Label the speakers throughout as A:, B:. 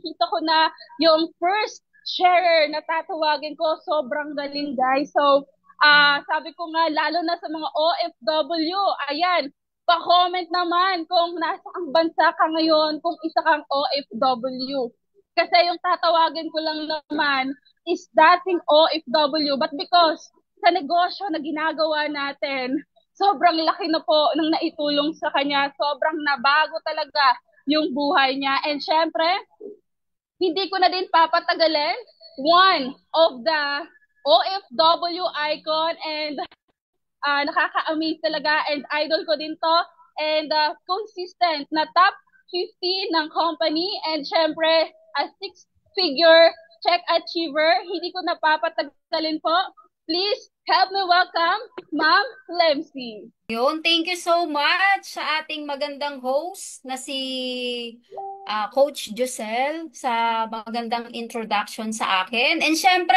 A: nakikita ko na yung first sharer na tatawagin ko, sobrang galing guys. So, sabi ko nga, lalo na sa mga OFW, ayan, pa-comment naman kung nasa ang bansa ka ngayon, kung isa kang OFW. Kasi yung tatawagin ko lang naman is dating OFW. But because sa negosyo na ginagawa natin, sobrang laki na po ng naitulong sa kanya. Sobrang nabago talaga yung buhay niya. And syempre, hindi ko na din papatagalin. One of the OFW icon and nakaka-amaze talaga and idol ko din to and consistent na top 50 ng company and syempre a six-figure check achiever. Hindi ko napapatagalin po. Please help me welcome Ma'am Lemsi.
B: Yun, thank you so much sa ating magandang host na si Coach Josel sa magandang introduction sa akin. And syempre,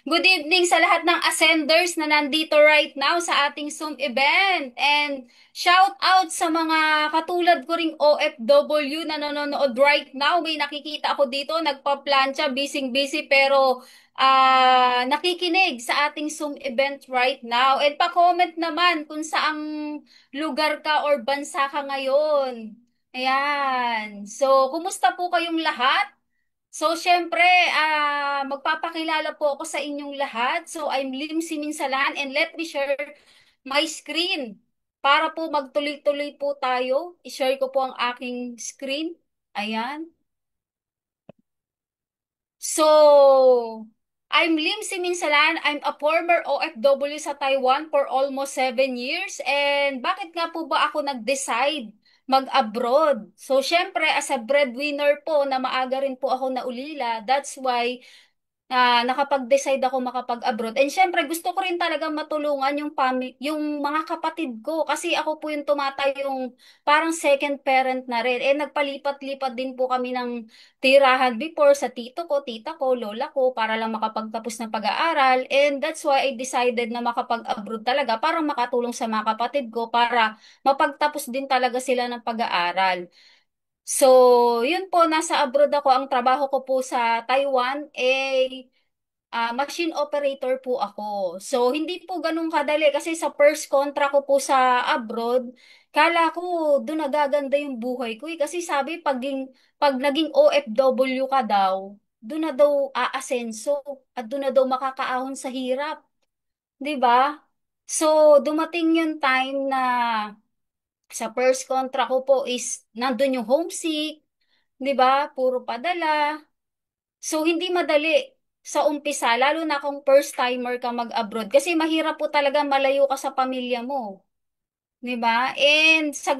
B: good evening sa lahat ng ascenders na nandito right now sa ating Zoom event. And shout out sa mga katulad ko ring OFW na nanonood right now. May nakikita ako dito, nagpa-plancha, busy-busy pero nakikinig sa ating Zoom event right now. And pa-comment naman kung saang lugar ka or bansa ka ngayon. Ayan. So, kumusta po kayong lahat? So, syempre, magpapakilala po ako sa inyong lahat. So, I'm Lim Siminsalan and let me share my screen para po magtuloy-tuloy po tayo. I-share ko po ang aking screen. Ayan. So, I'm Lim Siminsalan. I'm a former OFW sa Taiwan for almost 7 years. And bakit nga po ba ako nag-decide mag-abroad? So, syempre, as a breadwinner po na maaga rin po ako naulila, that's why nakapag-decide ako makapag-abroad. And syempre, gusto ko rin talaga matulungan yung mga kapatid ko. Kasi ako po yung tumatayong parang second parent na rin. Eh, nagpalipat-lipat din po kami ng tirahan before sa tito ko, tita ko, lola ko, para lang makapagtapos ng pag-aaral. And that's why I decided na makapag-abroad talaga para makatulong sa mga kapatid ko, para mapagtapos din talaga sila ng pag-aaral. So, yun po, nasa abroad ako. Ang trabaho ko po sa Taiwan, machine operator po ako. So, hindi po ganun kadali kasi sa first contract ko po sa abroad, kala ko doon nagaganda yung buhay ko. Kasi sabi, pag naging OFW ka daw, doon na daw aasenso at doon na daw makakaahon sa hirap. 'Di ba? So, dumating yung time na sa first contract ko po is nandun yung homesick, 'di ba? Puro padala. So, hindi madali sa umpisa, lalo na kung first timer ka mag-abroad. Kasi mahirap po talaga malayo ka sa pamilya mo. 'Di ba? And sa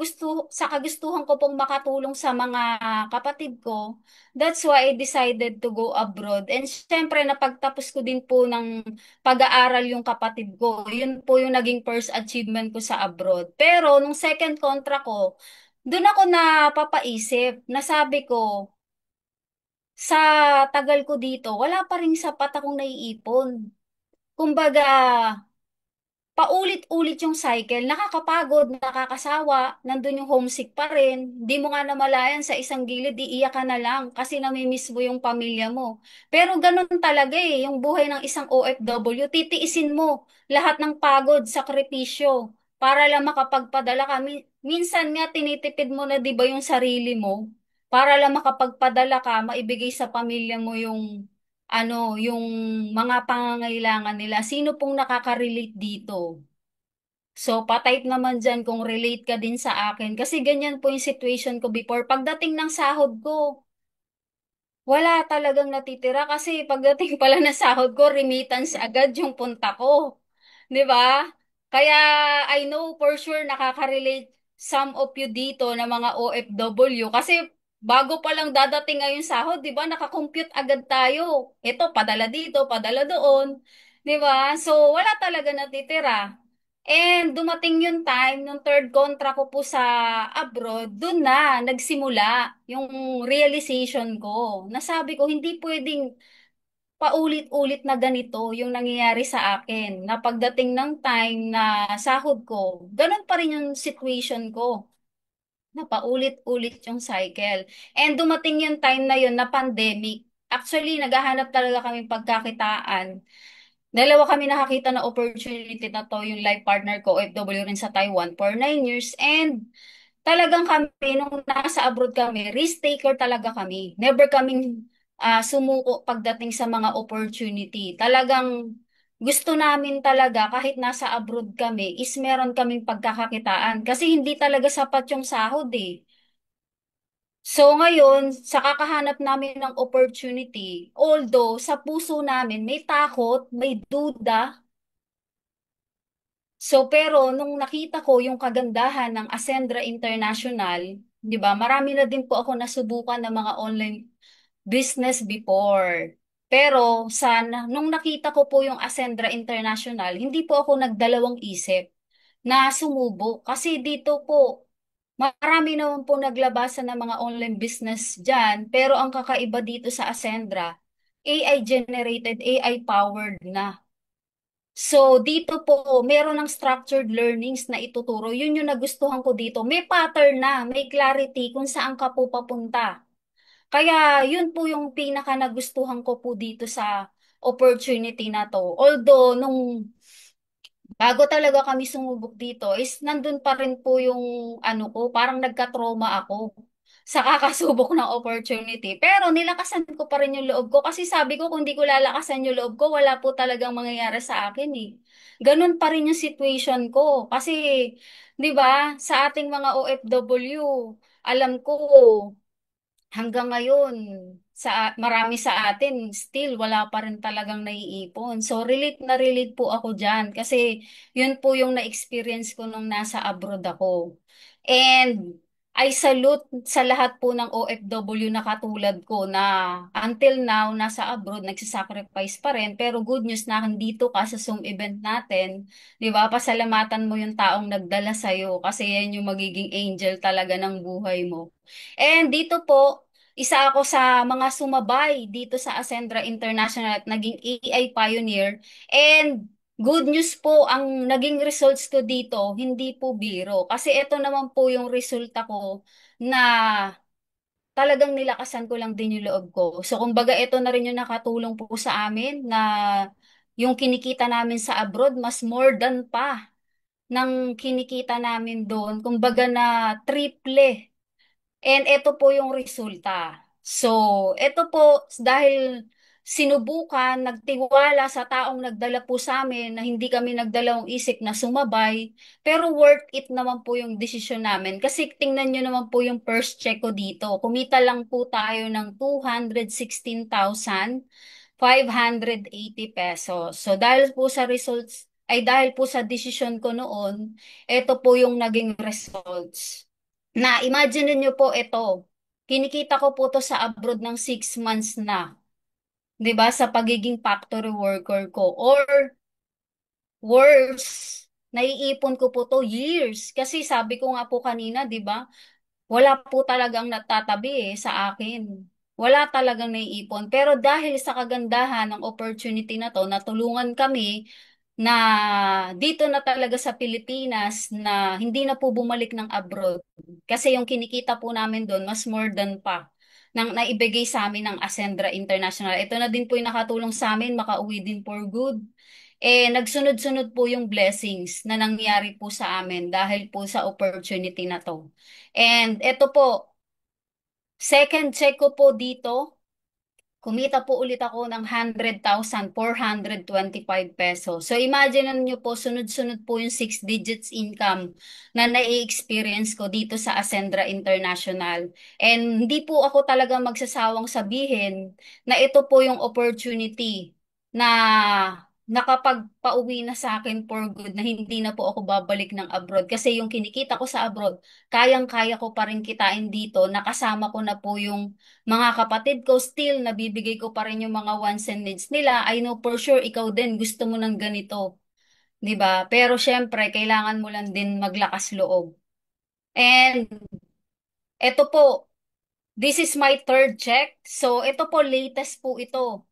B: kagustuhan ko pong makatulong sa mga kapatid ko, that's why I decided to go abroad. And syempre, napagtapos ko din po ng pag-aaral yung kapatid ko. Yun po yung naging first achievement ko sa abroad. Pero, nung second contract ko, doon ako napapaisip, nasabi ko, sa tagal ko dito, wala pa rin sapat akong naiipon. Kumbaga, paulit-ulit yung cycle, nakakapagod, nakakasawa, nandun yung homesick pa rin, di mo nga namalayan sa isang gilid, iiyak ka na lang kasi namimiss mo yung pamilya mo. Pero ganun talaga yung buhay ng isang OFW, titiisin mo lahat ng pagod, sakripisyo, para lang makapagpadala ka. Minsan nga tinitipid mo na di ba yung sarili mo, para lang makapagpadala ka, maibigay sa pamilya mo yung mga pangangailangan nila. Sino pong nakaka-relate dito? So, patype naman dyan kung relate ka din sa akin. Kasi ganyan po yung situation ko before. Pagdating ng sahod ko, wala talagang natitira kasi pagdating pala ng sahod ko, remittance agad yung punta ko. 'Di ba? Kaya I know for sure nakaka-relate some of you dito na mga OFW kasi bago pa lang dadating ngayon sahod, 'di ba? Nakakompute agad tayo. Ito, padala dito, padala doon. 'Di ba? So, wala talaga natitira. And dumating yung time, nung third contract ko po sa abroad, dun na nagsimula yung realization ko. Nasabi ko, hindi pwedeng paulit-ulit na ganito yung nangyayari sa akin. Na pagdating ng time na sahod ko, ganun pa rin yung situation ko. na paulit-ulit yung cycle. And dumating yung time na yun na pandemic. Actually, naghahanap talaga kami pagkakitaan. Dalawa kami nakakita na opportunity na to, yung life partner ko, OFW rin sa Taiwan for 9 years. And talagang kami, nung nasa abroad kami, risk taker talaga kami. Never kaming sumuko pagdating sa mga opportunity. Talagang gusto namin talaga, kahit nasa abroad kami, is meron kaming pagkakakitaan. Kasi hindi talaga sapat yung sahod eh. So ngayon, sa kakahanap namin ng opportunity, although sa puso namin may takot, may duda. So pero nung nakita ko yung kagandahan ng Ascendra International, 'di ba? Marami na din po ako nasubukan ng mga online business before. Pero nung nakita ko po yung Ascendra International, hindi po ako nagdalawang isip na sumubo kasi dito po marami naman po naglabasan ng mga online business dyan, pero ang kakaiba dito sa Ascendra, AI generated, AI powered na. So, dito po, meron ng structured learnings na ituturo. Yun yung nagustuhan ko dito. May pattern na, may clarity kung saan ka po papunta. Kaya, yun po yung pinaka nagustuhan ko po dito sa opportunity na to. Although, bago talaga kami sumubok dito, is nandun pa rin po yung ano ko, parang nagka-trauma ako sa kakasubok ng opportunity. Pero nilakasan ko pa rin yung loob ko kasi sabi ko kung di ko lalakasan yung loob ko, wala po talagang mangyayari sa akin eh. Ganun pa rin yung situation ko. Kasi, di ba, sa ating mga OFW, alam ko hanggang ngayon, marami sa atin, still wala pa rin talagang naiipon. So, relate na relate po ako dyan kasi yun po yung na-experience ko nung nasa abroad ako. And I salute sa lahat po ng OFW na katulad ko na until now, nasa abroad, nagsasacrifice pa rin. Pero good news na dito ka sa Zoom event natin, di ba? Pasalamatan mo yung taong nagdala sa'yo kasi yan yung magiging angel talaga ng buhay mo. And dito po, isa ako sa mga sumabay dito sa Ascendra International at naging AI pioneer. And good news po, ang naging results ko dito, hindi po biro. Kasi ito naman po yung resulta ko na talagang nilakasan ko lang din yung loob ko. So kumbaga ito na rin yung nakatulong po sa amin na yung kinikita namin sa abroad, mas more than pa ng kinikita namin doon. Kumbaga na triple. And ito po yung resulta. So, ito po, dahil sinubukan, nagtiwala sa taong nagdala po sa amin na hindi kami nagdalawang isip na sumabay, pero worth it naman po yung desisyon namin. Kasi tingnan nyo naman po yung first check ko dito. Kumita lang po tayo ng 216,580 pesos. So, dahil po sa results, ay dahil po sa desisyon ko noon, ito po yung naging results na imagine niyo po ito. Kinikita ko po to sa abroad ng 6 months na. 'Di ba? Sa pagiging factory worker ko. Or worse, naiipon ko po to years. Kasi sabi ko nga po kanina, 'di ba? Wala po talagang natatabi sa akin. Wala talagang naiipon. Pero dahil sa kagandahan ng opportunity na to, natulungan kami na dito na talaga sa Pilipinas na hindi na po bumalik ng abroad. Kasi yung kinikita po namin doon, mas more than pa nang naibigay sa amin ng Ascendra International. Ito na din po yung nakatulong sa amin, makauwi din for good. Nagsunod-sunod po yung blessings na nangyari po sa amin dahil po sa opportunity na to. And ito po, second check ko po dito, kumita po ulit ako ng 100,425 pesos. So imagine niyo po, sunod-sunod po yung 6 digits income na nai-experience ko dito sa Ascendra International. And hindi po ako talaga magsasawang sabihin na ito po yung opportunity na nakapagpauwi na sa akin for good na hindi na po ako babalik ng abroad. Kasi yung kinikita ko sa abroad, kayang-kaya ko pa rin kitain dito. Nakasama ko na po yung mga kapatid ko, still nabibigay ko pa rin yung mga wants and needs nila. I know for sure ikaw din gusto mo ng ganito, 'di ba? Pero syempre kailangan mo lang din maglakas loob. And ito po, this is my third check. So ito po latest po ito.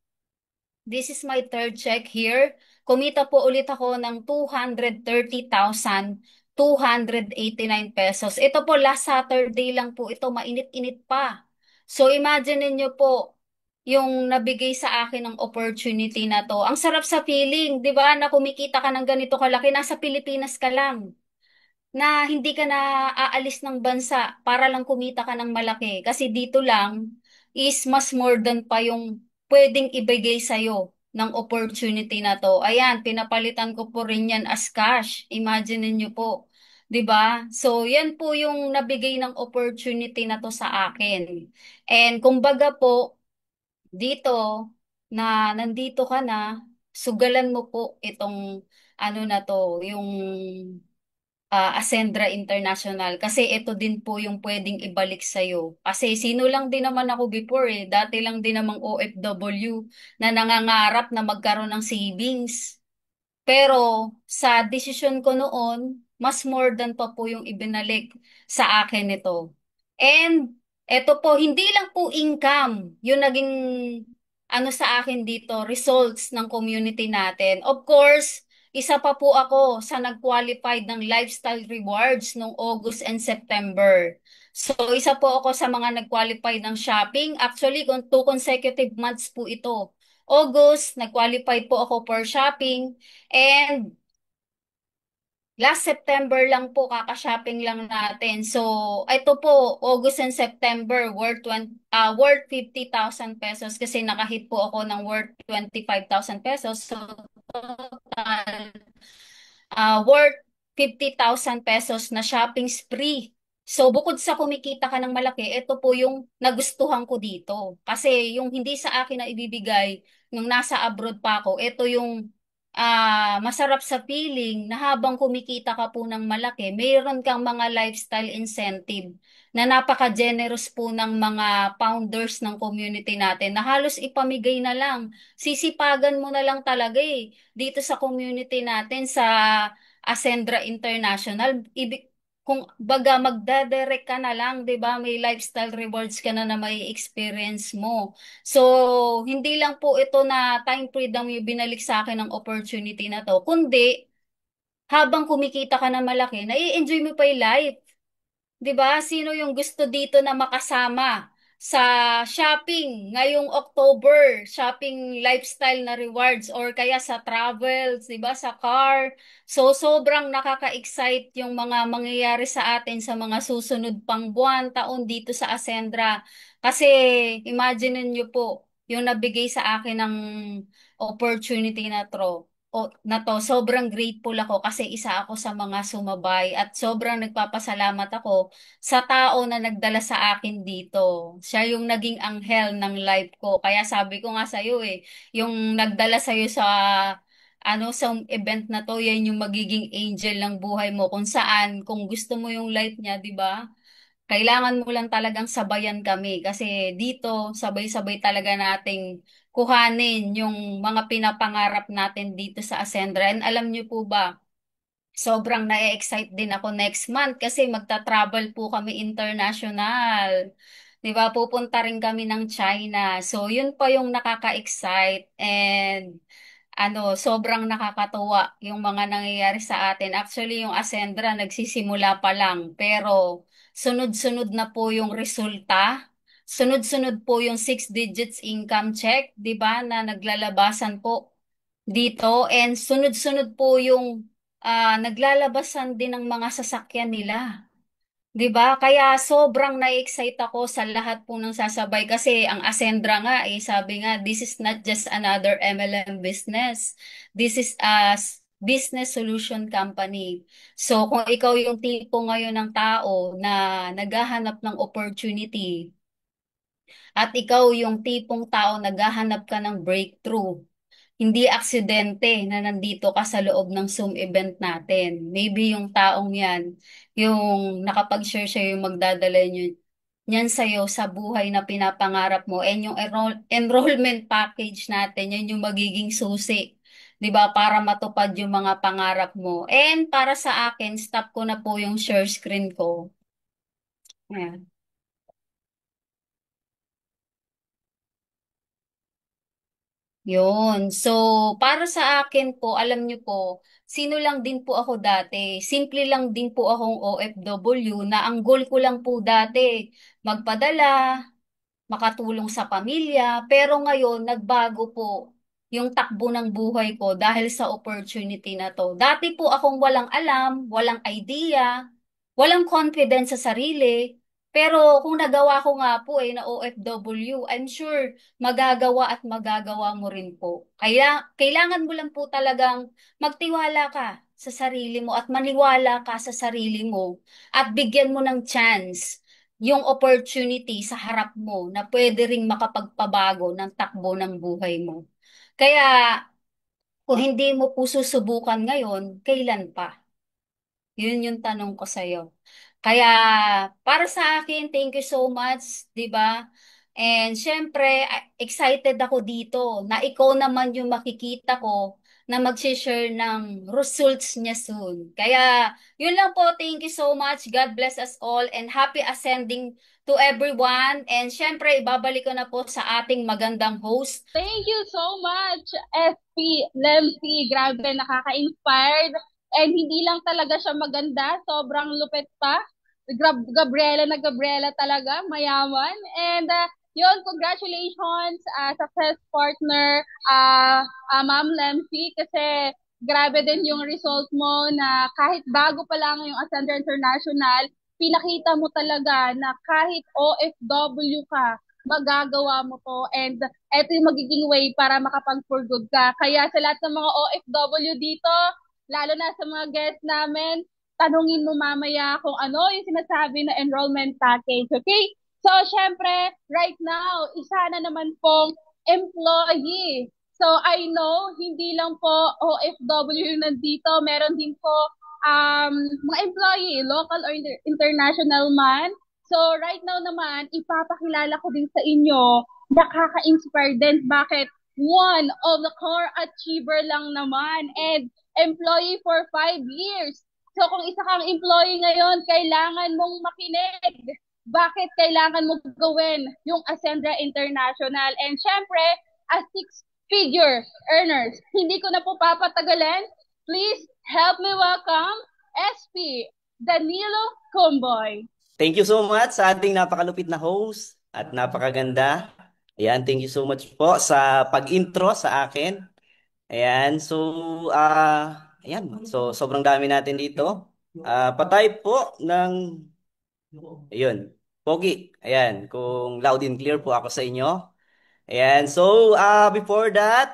B: This is my third check here. Kumita po ulit ako ng 230,000 ₱289. Ito po, last Saturday lang po ito, mainit-init pa. So imagine niyo po, yung nabigay sa akin ng opportunity na to. Ang sarap sa feeling, 'di ba? Na kumikita ka ng ganito kalaki, nasa Pilipinas ka lang, na hindi ka na aalis ng bansa para lang kumita ka ng malaki. Kasi dito lang is mas more than pa yung pwedeng ibigay sa'yo ng opportunity na to. Ayan, pinapalitan ko po rin yan as cash. Imagine niyo po. 'Di ba? So, yan po yung nabigay ng opportunity na to sa akin. And kumbaga po, dito na nandito ka na, sugalan mo po itong ano na to, yung Ascendra International, kasi ito din po yung pwedeng ibalik sa'yo. Kasi sino lang din naman ako before eh. Dati lang din namang OFW na nangangarap na magkaroon ng savings. Pero sa desisyon ko noon, mas more than pa po yung ibinalik sa akin ito. And eto po, hindi lang po income yung naging ano sa akin dito, results ng community natin. Of course, isa pa po ako sa nag-qualified ng lifestyle rewards noong August and September. So, isa po ako sa mga nag-qualified ng shopping. Actually, kung 2 consecutive months po ito. August, nag-qualified po ako for shopping. And last September lang po, kaka-shopping lang natin. So, ito po, August and September, worth 50,000 pesos kasi nakahit po ako ng worth 25,000 pesos. So, total worth 50,000 pesos na shopping spree. So, bukod sa kumikita ka ng malaki, ito po yung nagustuhan ko dito. Kasi yung hindi sa akin na ibibigay, nung nasa abroad pa ako, ito yung masarap sa feeling na habang kumikita ka po ng malaki, mayroon kang mga lifestyle incentive na napaka-generous po ng mga founders ng community natin na halos ipamigay na lang. Sisipagan mo na lang talaga eh dito sa community natin sa Ascendra International. Kung baga magdadirect ka na lang, 'di ba? May lifestyle rewards ka na may experience mo. So, hindi lang po ito na time freedom yung binalik sa akin ng opportunity na to, kundi habang kumikita ka na malaki, nai-enjoy mo pa yung life. 'Di ba? Sino yung gusto dito na makasama sa shopping ngayong October, shopping lifestyle na rewards or kaya sa travels, 'di ba? Sa car. So sobrang nakaka-excite yung mga mangyayari sa atin sa mga susunod pang buwan, taon dito sa Ascendra. Kasi imagine niyo po yung nabigay sa akin ng opportunity na to, sobrang grateful ako kasi isa ako sa mga sumabay at sobrang nagpapasalamat ako sa tao na nagdala sa akin dito. Siya yung naging anghel ng life ko. Kaya sabi ko nga sa'yo eh, yung nagdala sa'yo sa sa event na to, yan yung magiging angel ng buhay mo kung saan, kung gusto mo yung life niya, di ba? Kailangan mo lang talagang sabayan kami kasi dito sabay-sabay talaga nating kuhanin yung mga pinapangarap natin dito sa Ascendra. And alam niyo po ba, sobrang na-excite din ako next month kasi magta-travel po kami international. 'Di ba? Pupunta rin kami ng China. So, yun pa yung nakaka-excite and sobrang nakakatuwa yung mga nangyayari sa atin. Actually, yung Ascendra nagsisimula pa lang, pero sunod-sunod na po yung resulta. Sunod-sunod po yung 6 digits income check, 'di ba, na naglalabasan po dito and sunod-sunod po yung naglalabasan din ng mga sasakyan nila. 'Di ba? Kaya sobrang na-excite ako sa lahat po ng sasabay kasi ang Ascendra nga sabi nga this is not just another MLM business. This is a business solution company. So kung ikaw yung tipo ngayon ng tao na naghahanap ng opportunity at ikaw yung tipong tao naghahanap ka ng breakthrough, hindi aksidente na nandito ka sa loob ng Zoom event natin. Maybe yung taong yan, yung nakapag-share siya yung magdadala niyan sa'yo sa buhay na pinapangarap mo. And yung enrollment package natin, yan yung magiging susi. 'Di ba? Para matupad yung mga pangarap mo. And para sa akin, stop ko na po yung share screen ko. Ayan. Yun. So, para sa akin po, alam niyo po, sino lang din po ako dati. Simple lang din po akong OFW na ang goal ko lang po dati, magpadala, makatulong sa pamilya. Pero ngayon, nagbago po yung takbo ng buhay ko dahil sa opportunity na to. Dati po akong walang alam, walang idea, walang confidence sa sarili. Pero kung nagawa ko nga po na OFW, I'm sure magagawa at magagawa mo rin po. Kaya kailangan mo lang po talagang magtiwala ka sa sarili mo at maniwala ka sa sarili mo at bigyan mo ng chance yung opportunity sa harap mo na pwede ring makapagpabago ng takbo ng buhay mo. Kaya kung hindi mo po susubukan ngayon, kailan pa? Yun yung tanong ko sa'yo. Kaya, para sa akin, thank you so much, di ba? And syempre, excited ako dito na ikaw naman yung makikita ko na mag-share ng results niya soon. Kaya, yun lang po. Thank you so much. God bless us all and happy ascending to everyone. And syempre, ibabalik ko na po sa ating magandang host.
A: Thank you so much, SP Lemcy. Grabe, nakaka-inspired. And hindi lang talaga siya maganda, sobrang lupit pa. Gabriela na Gabriela talaga, mayaman. And yun, congratulations, success partner, Ma'am Lemcy, kasi grabe din yung result mo na kahit bago pa lang yung Ascender International, pinakita mo talaga na kahit OFW ka, magagawa mo to, and eto yung magiging way para makapag-for good ka. Kaya sa lahat ng mga OFW dito, lalo na sa mga guests namin, tanungin mo mamaya kung ano yung sinasabi na enrollment package, okay? So, syempre, right now, isa na naman pong employee. So, I know, hindi lang po OFW yung nandito, meron din po mga employee, local or international man. So, right now naman, ipapakilala ko din sa inyo, nakaka-inspire din. Bakit? One of the core achiever lang naman and employee for 5 years. So, kung isa kang employee ngayon, kailangan mong makinig. Bakit kailangan mong gawin yung Ascendra International? And syempre, as six-figure earners, hindi ko na po papatagalin. Please help me welcome SP Danilo Comboy.
C: Thank you so much sa ating napakalupit na host at napakaganda. Ayan, thank you so much po sa pag-intro sa akin. Ayan, so, ayan, so sobrang dami natin dito. Patay po ng, ayun, Pogi. Ayan, kung loud and clear po ako sa inyo. Ayan, so, before that,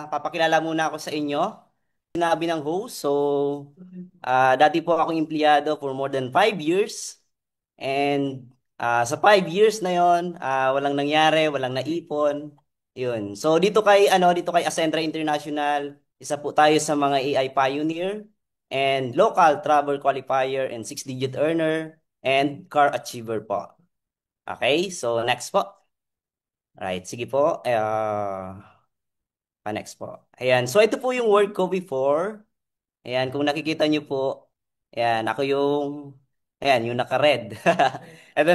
C: papakilala muna ako sa inyo. Sinabi ng host, so, dati po akong empleyado for more than 5 years. And sa 5 years na yon, walang nangyari, walang naipon. Yun. So dito kay Ascentra International, isa po tayo sa mga AI pioneer and local travel qualifier and six-digit earner and car achiever po. Okay? So next po. Right, sige po. Next po. Ayan. So ito po yung work ko before. Ayan, kung nakikita niyo po, ayan, ako yung naka-red. Ito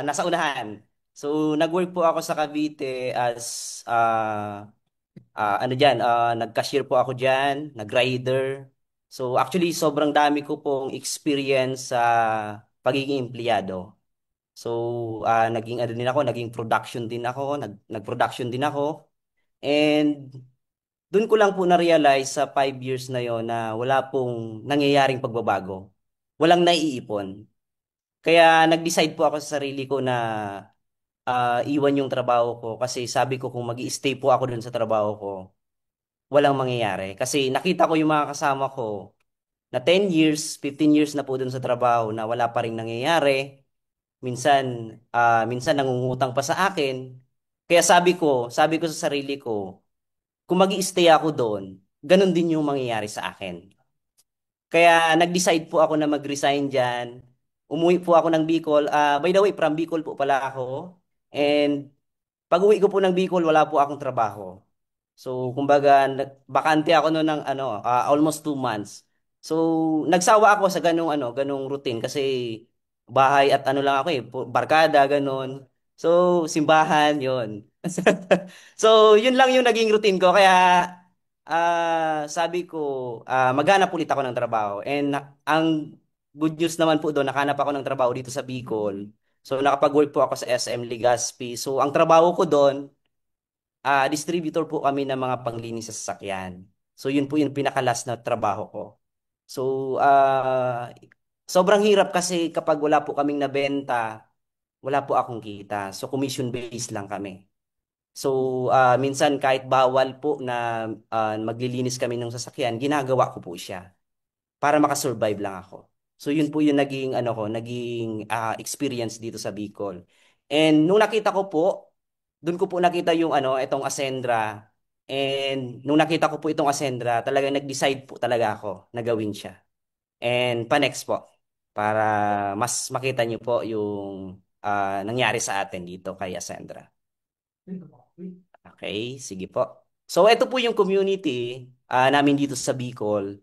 C: nasa unahan. So, nag-work po ako sa Cavite as, ano dyan, nag-cashier po ako dyan, nag-rider. So, actually, sobrang dami ko pong experience sa pagiging empleyado. So, naging ano din ako, naging production din ako, nag-production din ako. And doon ko lang po na-realize sa 5 years na yon na wala pong nangyayaring pagbabago. Walang naiipon. Kaya nag-decide po ako sa sarili ko na iwan yung trabaho ko kasi sabi ko kung mag-i-stay po ako doon sa trabaho ko, walang mangyayari. Kasi nakita ko yung mga kasama ko na 10 years, 15 years na po doon sa trabaho na wala pa rin nangyayari. Minsan nangungutang pa sa akin. Kaya sabi ko sa sarili ko, kung mag-i-stay ako doon, ganun din yung mangyayari sa akin. Kaya nag-decide po ako na mag-resign dyan. Umuwi po ako ng Bicol. By the way, from Bicol po pala ako. And pag-uwi ko po ng Bicol, wala po akong trabaho. So, kumbaga, bakante ako noon ng almost 2 months. So, nagsawa ako sa ganung routine kasi bahay at ano lang ako barkada ganon. So, simbahan, yun. So, yun lang yung naging routine ko. Kaya, sabi ko, maghanap ulit ako ng trabaho. And ang good news naman po doon, nakahanap ako ng trabaho dito sa Bicol. So, nakapag-work po ako sa SM Legazpi. So, ang trabaho ko doon, distributor po kami ng mga panglinis sa sasakyan. So, yun po yung pinakalas na trabaho ko. So, sobrang hirap kasi kapag wala po kaming nabenta, wala po akong kita. So, commission based lang kami. So, minsan kahit bawal po na maglilinis kami ng sasakyan, ginagawa ko po siya para makasurvive lang ako. So, yun po yung naging, ano ko, naging experience dito sa Bicol. And nung nakita ko po, doon ko po nakita yung itong Ascendra. And nung nakita ko po itong Ascendra, talagang nag-decide po talaga ako na gawin siya. And pa-next po, para mas makita niyo po yung nangyari sa atin dito kay Ascendra. Okay, sige po. So, ito po yung community namin dito sa Bicol,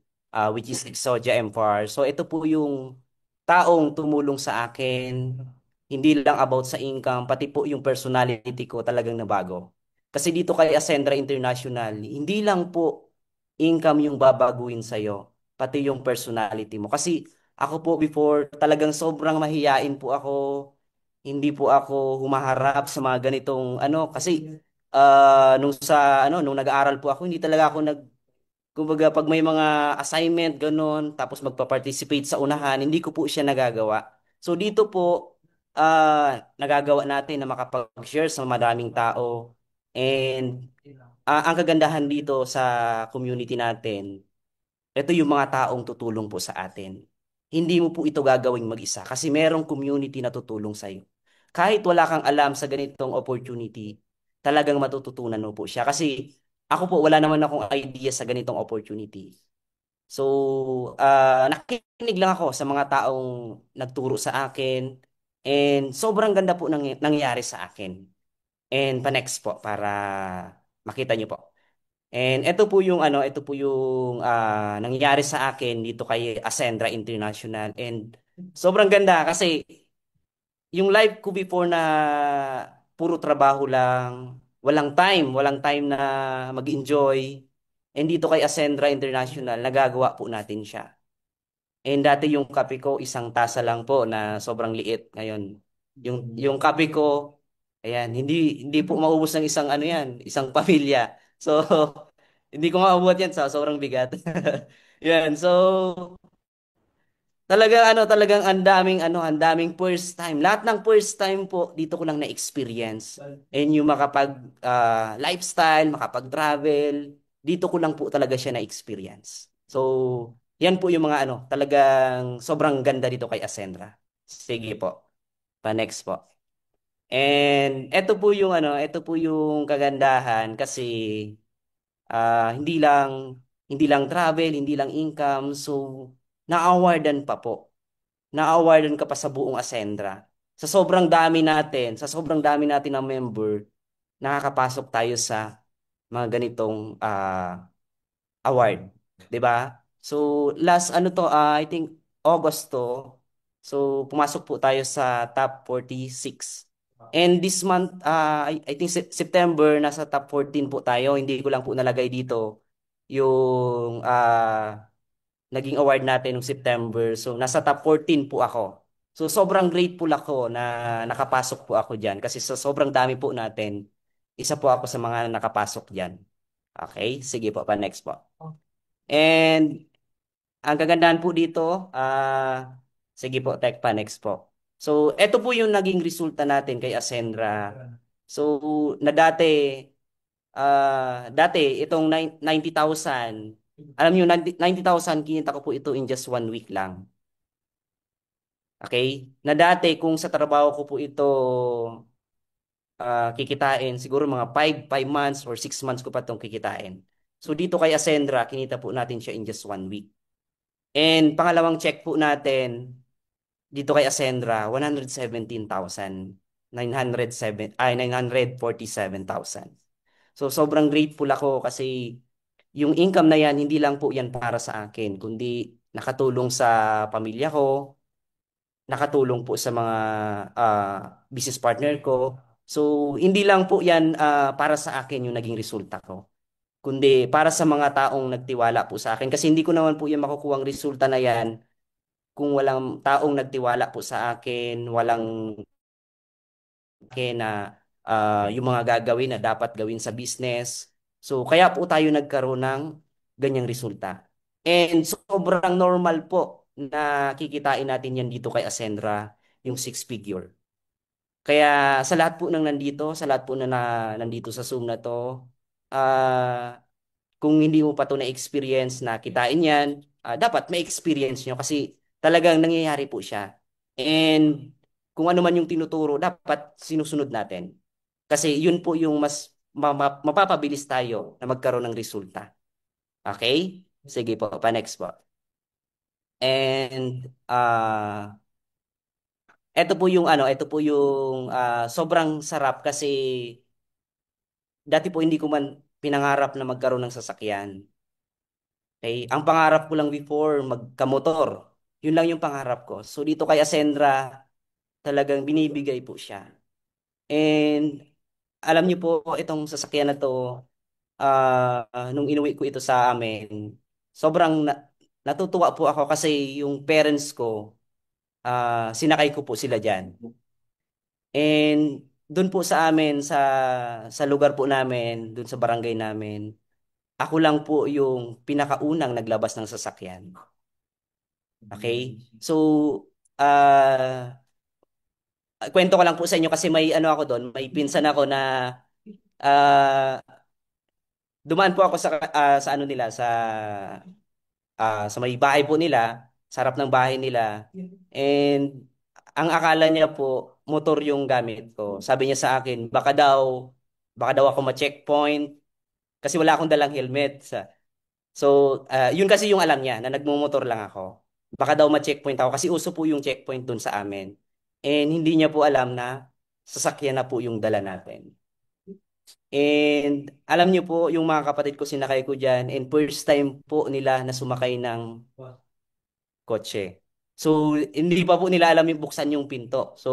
C: which is Exodia Empire. So, ito po yung taong tumulong sa akin, hindi lang about sa income, pati po yung personality ko talagang nabago. Kasi dito kay Ascendra International, hindi lang po income yung babaguhin sa'yo, pati yung personality mo. Kasi ako po before, talagang sobrang mahiyain po ako, hindi po ako humaharap sa mga ganitong kasi nung nag-aaral po ako, hindi talaga ako kumbaga pag may mga assignment ganun, tapos magpa-participate sa unahan, hindi ko po siya nagagawa. So dito po nagagawa natin na makapag-share sa maraming tao. And ang kagandahan dito sa community natin, ito yung mga taong tutulong po sa atin. Hindi mo po ito gagawing mag-isa kasi merong community na tutulong sa iyo. Kahit wala kang alam sa ganitong opportunity, talagang matututunan mo po siya. Kasi ako po, wala naman akong idea sa ganitong opportunity. So, nakikinig lang ako sa mga taong nagturo sa akin and sobrang ganda po nangyari sa akin. And pa-next po para makita niyo po. And ito po yung nangyayari sa akin dito kay Ascendra International. And sobrang ganda kasi yung life ko before na puro trabaho lang, walang time na mag-enjoy. And dito kay Ascendra International, nagagawa po natin siya. And dati yung kape ko, isang tasa lang po na sobrang liit. Ngayon, yung kape ko, ayan, hindi po maubos ng isang isang pamilya. So, hindi ko maabot yan sa sobrang bigat. Yan, so talagang ang daming first time. Lahat ng first time po dito ko lang na-experience. And yung lifestyle, makapag-travel, dito ko lang po talaga siya na-experience. So, yan po yung mga talagang sobrang ganda dito kay Ascendra. Sige po. Pa-next po. And ito po yung kagandahan kasi ah, hindi lang hindi lang travel, hindi lang income, so na-awardan pa po. Na-awardan ka pa sa buong Ascendra. Sa sobrang dami natin ng member, nakakapasok tayo sa mga ganitong award, 'di ba? So last I think August to. So pumasok po tayo sa top 46. And this month I think September nasa top 14 po tayo. Hindi ko lang po nalagay dito yung naging award natin noong September. So nasa top 14 po ako. So sobrang grateful ako na nakapasok po ako diyan kasi sa sobrang dami po natin, isa po ako sa mga nakapasok diyan. Okay, sige po pa next po. And ang kagandahan po dito, sige po, tech pa, next po. So, ito po yung naging resulta natin kay Ascendra. So, na dati, itong 90,000, alam niyo, 90,000, kinita ko po ito in just 1 week lang. Okay? Na dati, kung sa trabaho ko po ito kikitain, siguro mga 5 months or 6 months ko pa itong kikitain. So, dito kay Ascendra, kinita po natin siya in just 1 week. And pangalawang check po natin dito kay Ascendra, 947,947,000. So sobrang grateful ako kasi yung income na yan, hindi lang po yan para sa akin, kundi nakatulong sa pamilya ko, nakatulong po sa mga business partner ko, So, hindi lang po yan para sa akin yung naging resulta ko, kundi para sa mga taong nagtiwala po sa akin. Kasi hindi ko naman po yung makukuha ang resulta na yan kung walang taong nagtiwala po sa akin, walang na yung mga gagawin na dapat gawin sa business. So, kaya po tayo nagkaroon ng ganyang resulta. And sobrang normal po na kikitain natin yan dito kay Ascendra, yung six figure. Kaya sa lahat po ng nandito, sa lahat po nandito sa Zoom na to, kung hindi mo pa to na-experience na kitain yan, dapat ma-experience nyo kasi talagang nangyayari po siya. And kung ano man yung tinuturo, dapat sinusunod natin. Kasi yun po yung mas mapapabilis tayo na magkaroon ng resulta. Okay? Sige po, pa-next po. And ito po yung sobrang sarap kasi dati po hindi ko man pinangarap na magkaroon ng sasakyan. Okay? Ang pangarap ko lang before, magkamotor. Yun lang yung pangarap ko. So dito kay Ascendra, talagang binibigay po siya. And alam niyo po, itong sasakyan na to, nung inuwi ko ito sa amin, sobrang natutuwa po ako kasi yung parents ko, sinakay ko po sila dyan. And doon po sa amin, sa lugar po namin, doon sa barangay namin, ako lang po yung pinakaunang naglabas ng sasakyan. Okay? So, kwento ko lang po sa inyo kasi may ano ako doon, may pinsan ako na ah, dumaan po ako sa ano nila, sa may bahay po nila, sa harap ng bahay nila. And ang akala niya po, motor yung gamit ko. Sabi niya sa akin, baka daw ako ma-checkpoint kasi wala akong dalang helmet. So, yun kasi yung alam niya, na nagmumotor lang ako. Baka daw ma-checkpoint ako kasi uso po yung checkpoint dun sa amin. And hindi niya po alam na sasakyan na po yung dala natin. And alam niyo po, yung mga kapatid ko sinakay ko dyan, and first time po nila na sumakay ng kotse. So, hindi pa po nila alam yung buksan yung pinto. So,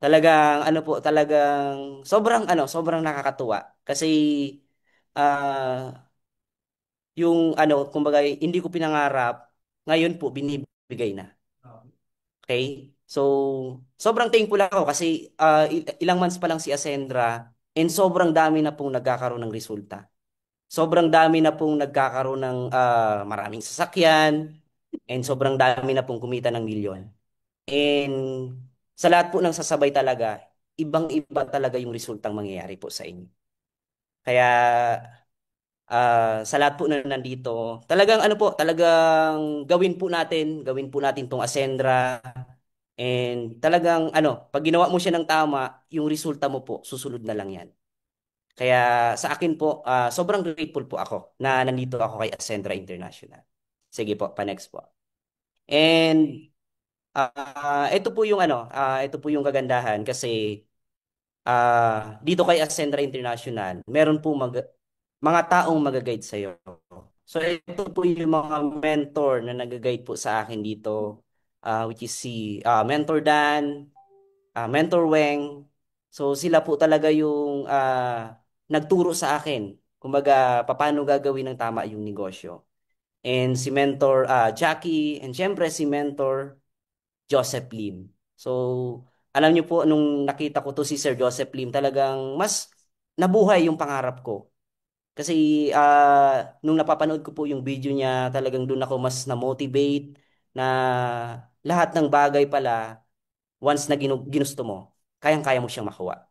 C: talagang, ano po, talagang, sobrang nakakatuwa. Kasi, ah, yung, kumbaga, hindi ko pinangarap, ngayon po, binibigay na. Okay? So, sobrang thankful ako kasi ilang months pa lang si Ascendra and sobrang dami na pong nagkakaroon ng resulta. Sobrang dami na pong nagkakaroon ng maraming sasakyan and sobrang dami na pong kumita ng milyon. And sa lahat po ng sasabay talaga, ibang-iba talaga yung resultang mangyayari po sa inyo. Kaya sa lahat po na nandito, talagang ano po, talagang gawin po natin tong Ascendra. And talagang pag ginawa mo siya ng tama, yung resulta mo po, susunod na lang yan. Kaya sa akin po, sobrang grateful po ako na nandito ako kay Ascendra International. Sige po, pa-next po. And ito po yung kagandahan kasi dito kay Ascendra International, meron po mga taong mag-guide sa iyo. So ito po yung mga mentor na nag-guide po sa akin dito, which is si Mentor Dan, Mentor Weng. So sila po talaga yung nagturo sa akin. Kumbaga, paano gagawin ng tama yung negosyo. And si Mentor Jackie, and syempre si Mentor Joseph Lim. So, alam niyo po, nung nakita ko to si Sir Joseph Lim, talagang mas nabuhay yung pangarap ko. Kasi nung napapanood ko po yung video niya, talagang doon ako mas na-motivate na lahat ng bagay pala, once na ginusto mo, kayang-kaya mo siyang makuha.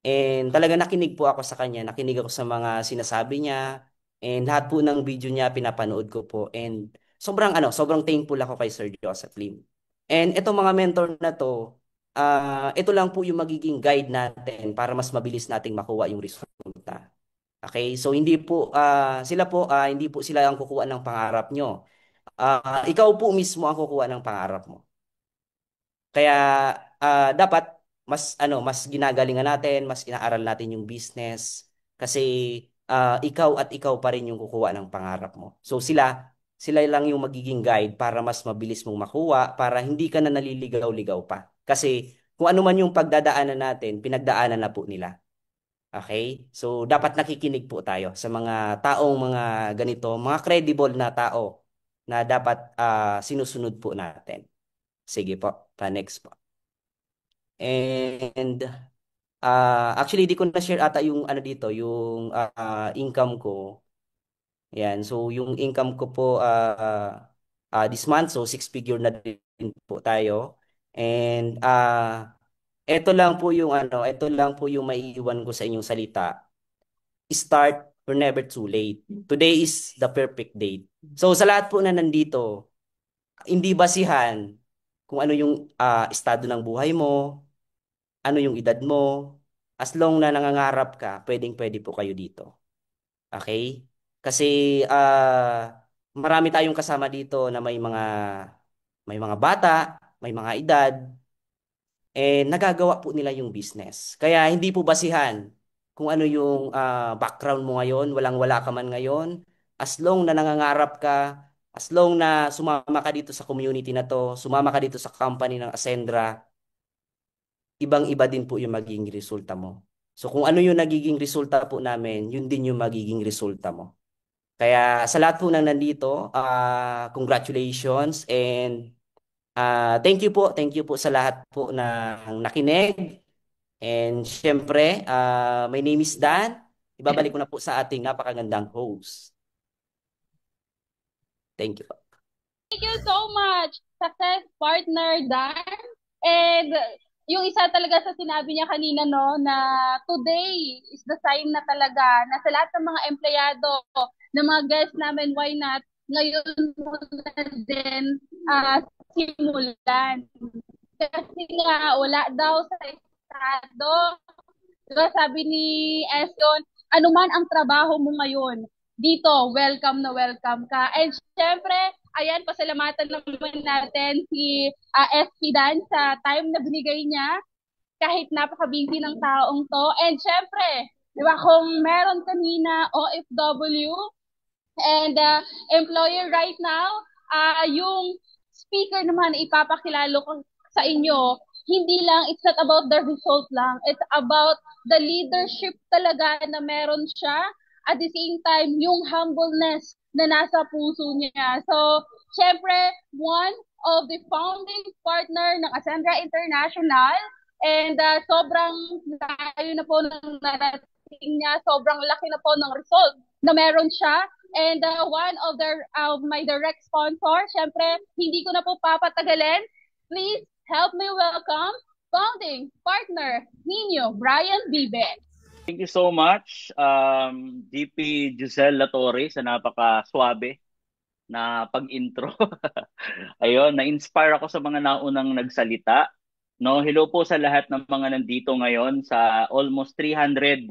C: And talaga nakinig po ako sa kanya, nakinig ako sa mga sinasabi niya, and lahat po ng video niya pinapanood ko po. And sobrang thankful ako kay Sir Joseph Lim. And itong mga mentor na to, ito lang po yung magiging guide natin para mas mabilis nating makuha yung resulta. Okay? So hindi po sila ang kukuha ng pangarap nyo. Ikaw po mismo ang kukuha ng pangarap mo. Kaya dapat mas ginagalingan natin, mas inaaral natin yung business kasi ikaw at ikaw pa rin yung kukuha ng pangarap mo. So sila lang yung magiging guide para mas mabilis mong makuha para hindi ka na naliligaw-ligaw pa. Kasi kung ano man yung pagdadaanan natin, pinagdaanan na po nila. Okay? So, dapat nakikinig po tayo sa mga taong mga ganito, mga credible na tao na dapat sinusunod po natin. Sige po, next po. And actually, di ko na-share ata yung ano dito, yung income ko. Yan, so yung income ko po this month, so six figure na din po tayo. And ito lang po yung ano, ito lang po yung maiiwan ko sa inyong salita. Start or never too late. Today is the perfect date. So sa lahat po na nandito, hindi basihan kung ano yung estado ng buhay mo, ano yung edad mo, as long na nangangarap ka, pwedeng-pwede po kayo dito. Okay? Kasi marami tayong kasama dito na may mga bata, may mga edad, nagagawa po nila yung business. Kaya hindi po basihan kung ano yung background mo ngayon, walang-wala ka man ngayon, as long na nangangarap ka, as long na sumama ka dito sa community na to, sumama ka dito sa company ng Ascendra, ibang-iba din po yung magiging resulta mo. So kung ano yung nagiging resulta po namin, yun din yung magiging resulta mo. Kaya sa lahat po ng nandito, congratulations and thank you po sa lahat po na nakinig. And syempre, my name is Dan. Ibabalik ko na po sa ating napakagandang host. Thank you po.
A: Thank you so much, success partner Dan. And yung isa talaga sa sinabi niya kanina, no, na today is the sign na talaga na sa lahat ng mga empleyado, ng mga guests namin, why not, ngayon mo na din simulan. Kasi nga, wala daw sa estado. Diba, sabi ni Esyon, ano man ang trabaho mo ngayon, dito, welcome na welcome ka. And syempre, ayan, pasalamatan naman natin si SP Dan sa time na binigay niya, kahit napaka-busy ng taong to. And syempre, di ba, kung meron kanina OFW and employer right now, yung speaker naman ipapakilalo ko sa inyo, hindi lang, it's not about the result lang, it's about the leadership talaga na meron siya, at the same time, yung humbleness na nasa puso niya. So, syempre, one of the founding partner ng Ascendra International, and sobrang layo na po ng narating niya, sobrang laki na po ng result na meron siya. And one of my direct sponsor, syempre, hindi ko na po papatagalin. Please help me welcome founding partner ninyo, Brian Vive.
D: Thank you so much, GP Giselle Latorre, sa napaka-swabe na pag-intro. Ayun, na-inspire ako sa mga naunang nagsalita. No, hello po sa lahat ng mga nandito ngayon sa almost 360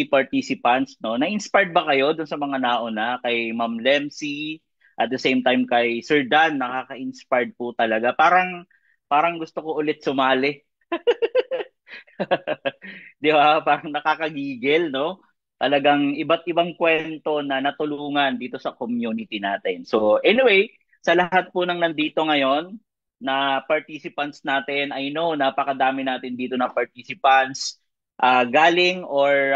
D: participants. No, na-inspired ba kayo dun sa mga nauna, kay Ma'am Lemcy, at the same time kay Sir Dan? Nakaka-inspired po talaga. Parang gusto ko ulit sumali. Di ba? Parang nakakagigil, no? Talagang iba't ibang kwento na natulungan dito sa community natin. So anyway, sa lahat po ng nandito ngayon na participants natin, I know napakadami natin dito na participants galing or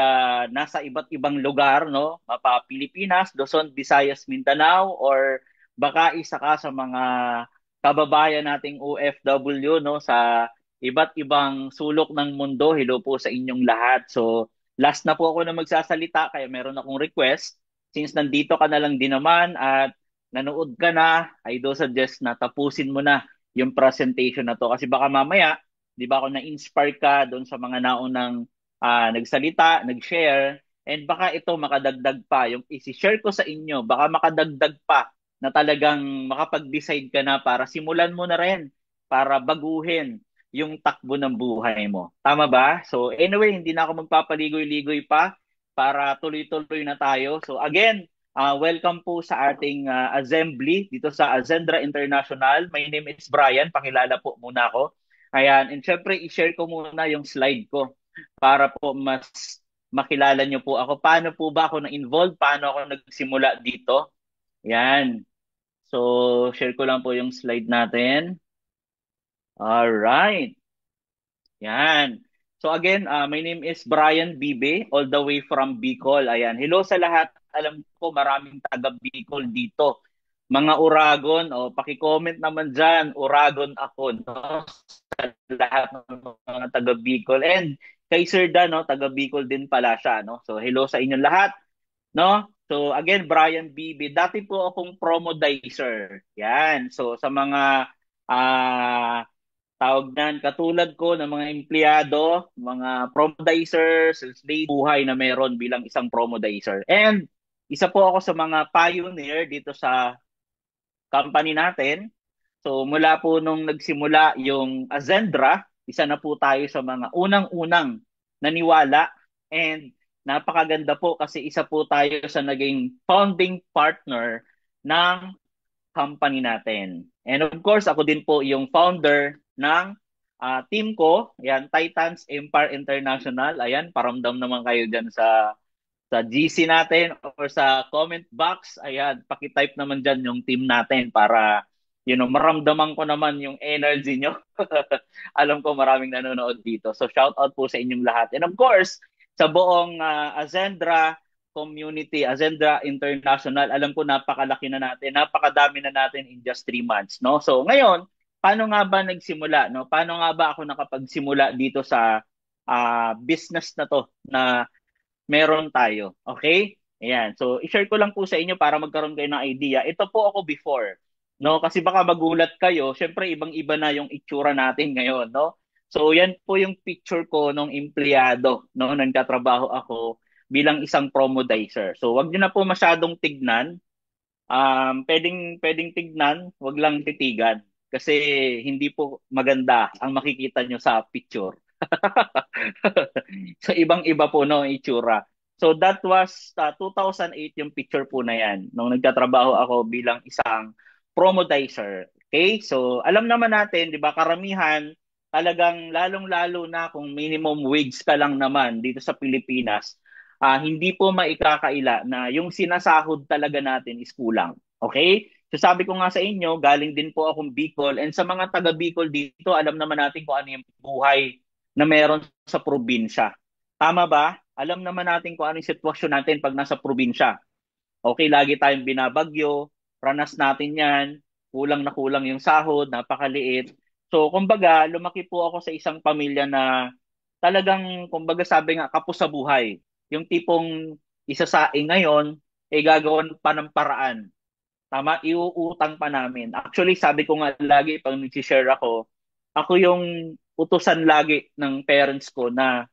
D: nasa iba't ibang lugar, no? Mapa Pilipinas, Luzon, Visayas, Mindanao, or baka isa ka sa mga kababayan nating OFW, no? Sa iba't ibang sulok ng mundo. Hello po sa inyong lahat. So, last na po ako na magsasalita, kaya meron akong request. Since nandito ka na lang din naman at nanood ka na, I do suggest na tapusin mo na yung presentation na to. Kasi baka mamaya, di ba ako na-inspire ka doon sa mga naunang nagsalita, nag-share, and baka ito makadagdag pa. Yung isi-share ko sa inyo, baka makadagdag pa na talagang makapag-decide ka na para simulan mo na rin, para baguhin yung takbo ng buhay mo. Tama ba? So anyway, hindi na ako magpapaligoy-ligoy pa para tuloy-tuloy na tayo. So again, welcome po sa ating assembly dito sa Ascendra International. My name is Brian. Pakilala po muna ako. Ayan. And syempre, i-share ko muna yung slide ko para po mas makilala nyo po ako. Paano po ba ako na-involved? Paano ako nagsimula dito? Yan. So, share ko lang po yung slide natin. Alright. Yan. So again, my name is Brian Bibe, all the way from Bicol. Ayan. Hello sa lahat. Alam ko maraming taga Bicol dito. Mga Uragon, paki-comment naman dyan, Uragon ako, no? Sa lahat ng mga taga Bicol. And kay Sir Dan, no, taga Bicol din pala siya, no? So hello sa inyong lahat, no? So again, Brian Bibe. Dati po akong promodizer. Yan. So sa mga tawag nan katulad ko ng mga empleyado, mga promodizers, slave buhay na meron bilang isang promodizer. And isa po ako sa mga pioneer dito sa company natin. So mula po nung nagsimula yung Azendra, isa na po tayo sa mga unang-unang naniwala, and napakaganda po kasi isa po tayo sa naging founding partner ng company natin. And of course, ako din po yung founder ng team ko, ayan, Titans Empire International. Ayan, paramdam naman kayo dyan sa GC natin or sa comment box. Ayan, pakitype naman dyan yung team natin para maramdaman ko naman yung energy nyo. Alam ko maraming nanonood dito. So shout out po sa inyong lahat. And of course, sa buong Azendra community, Azendra International, alam ko napakalaki na natin, napakadami na natin in just 3 months, no? So ngayon, paano nga ba nagsimula, no? Paano nga ba ako nakapagsimula dito sa business na to na meron tayo? Okay? Ayan. So, i-share ko lang po sa inyo para magkaroon kayo ng idea. Ito po ako before, no? Kasi baka magulat kayo, syempre ibang-iba na yung itsura natin ngayon, no? So, yan po yung picture ko nung empleyado, no? Nagtatrabaho ako bilang isang promodizer. So, wag niyo na po masyadong tignan. Pwedeng tignan, wag lang titigan. Kasi hindi po maganda ang makikita nyo sa picture. So, ibang-iba po no, itsura. So, that was 2008 yung picture po na yan. Nung nagtatrabaho ako bilang isang promodizer. Okay? So, alam naman natin, di ba, karamihan, talagang lalong-lalo na kung minimum wage ka lang naman dito sa Pilipinas, hindi po maikakaila na yung sinasahod talaga natin is kulang. Okay? So sabi ko nga sa inyo, galing din po akong Bicol, and sa mga taga Bicol dito, alam naman natin kung ano yung buhay na meron sa probinsya. Tama ba? Alam naman natin kung ano yung sitwasyon natin pag nasa probinsya. Okay, lagi tayong binabagyo, ranas natin yan, kulang na kulang yung sahod, napakaliit. So, kumbaga, lumaki po ako sa isang pamilya na talagang, kumbaga sabi nga, kapos sa buhay. Yung tipong isasaing ngayon, gagawan pa ng paraan. Tama, iuutang pa namin. Actually, sabi ko nga lagi, pag nag-share ako yung utusan lagi ng parents ko na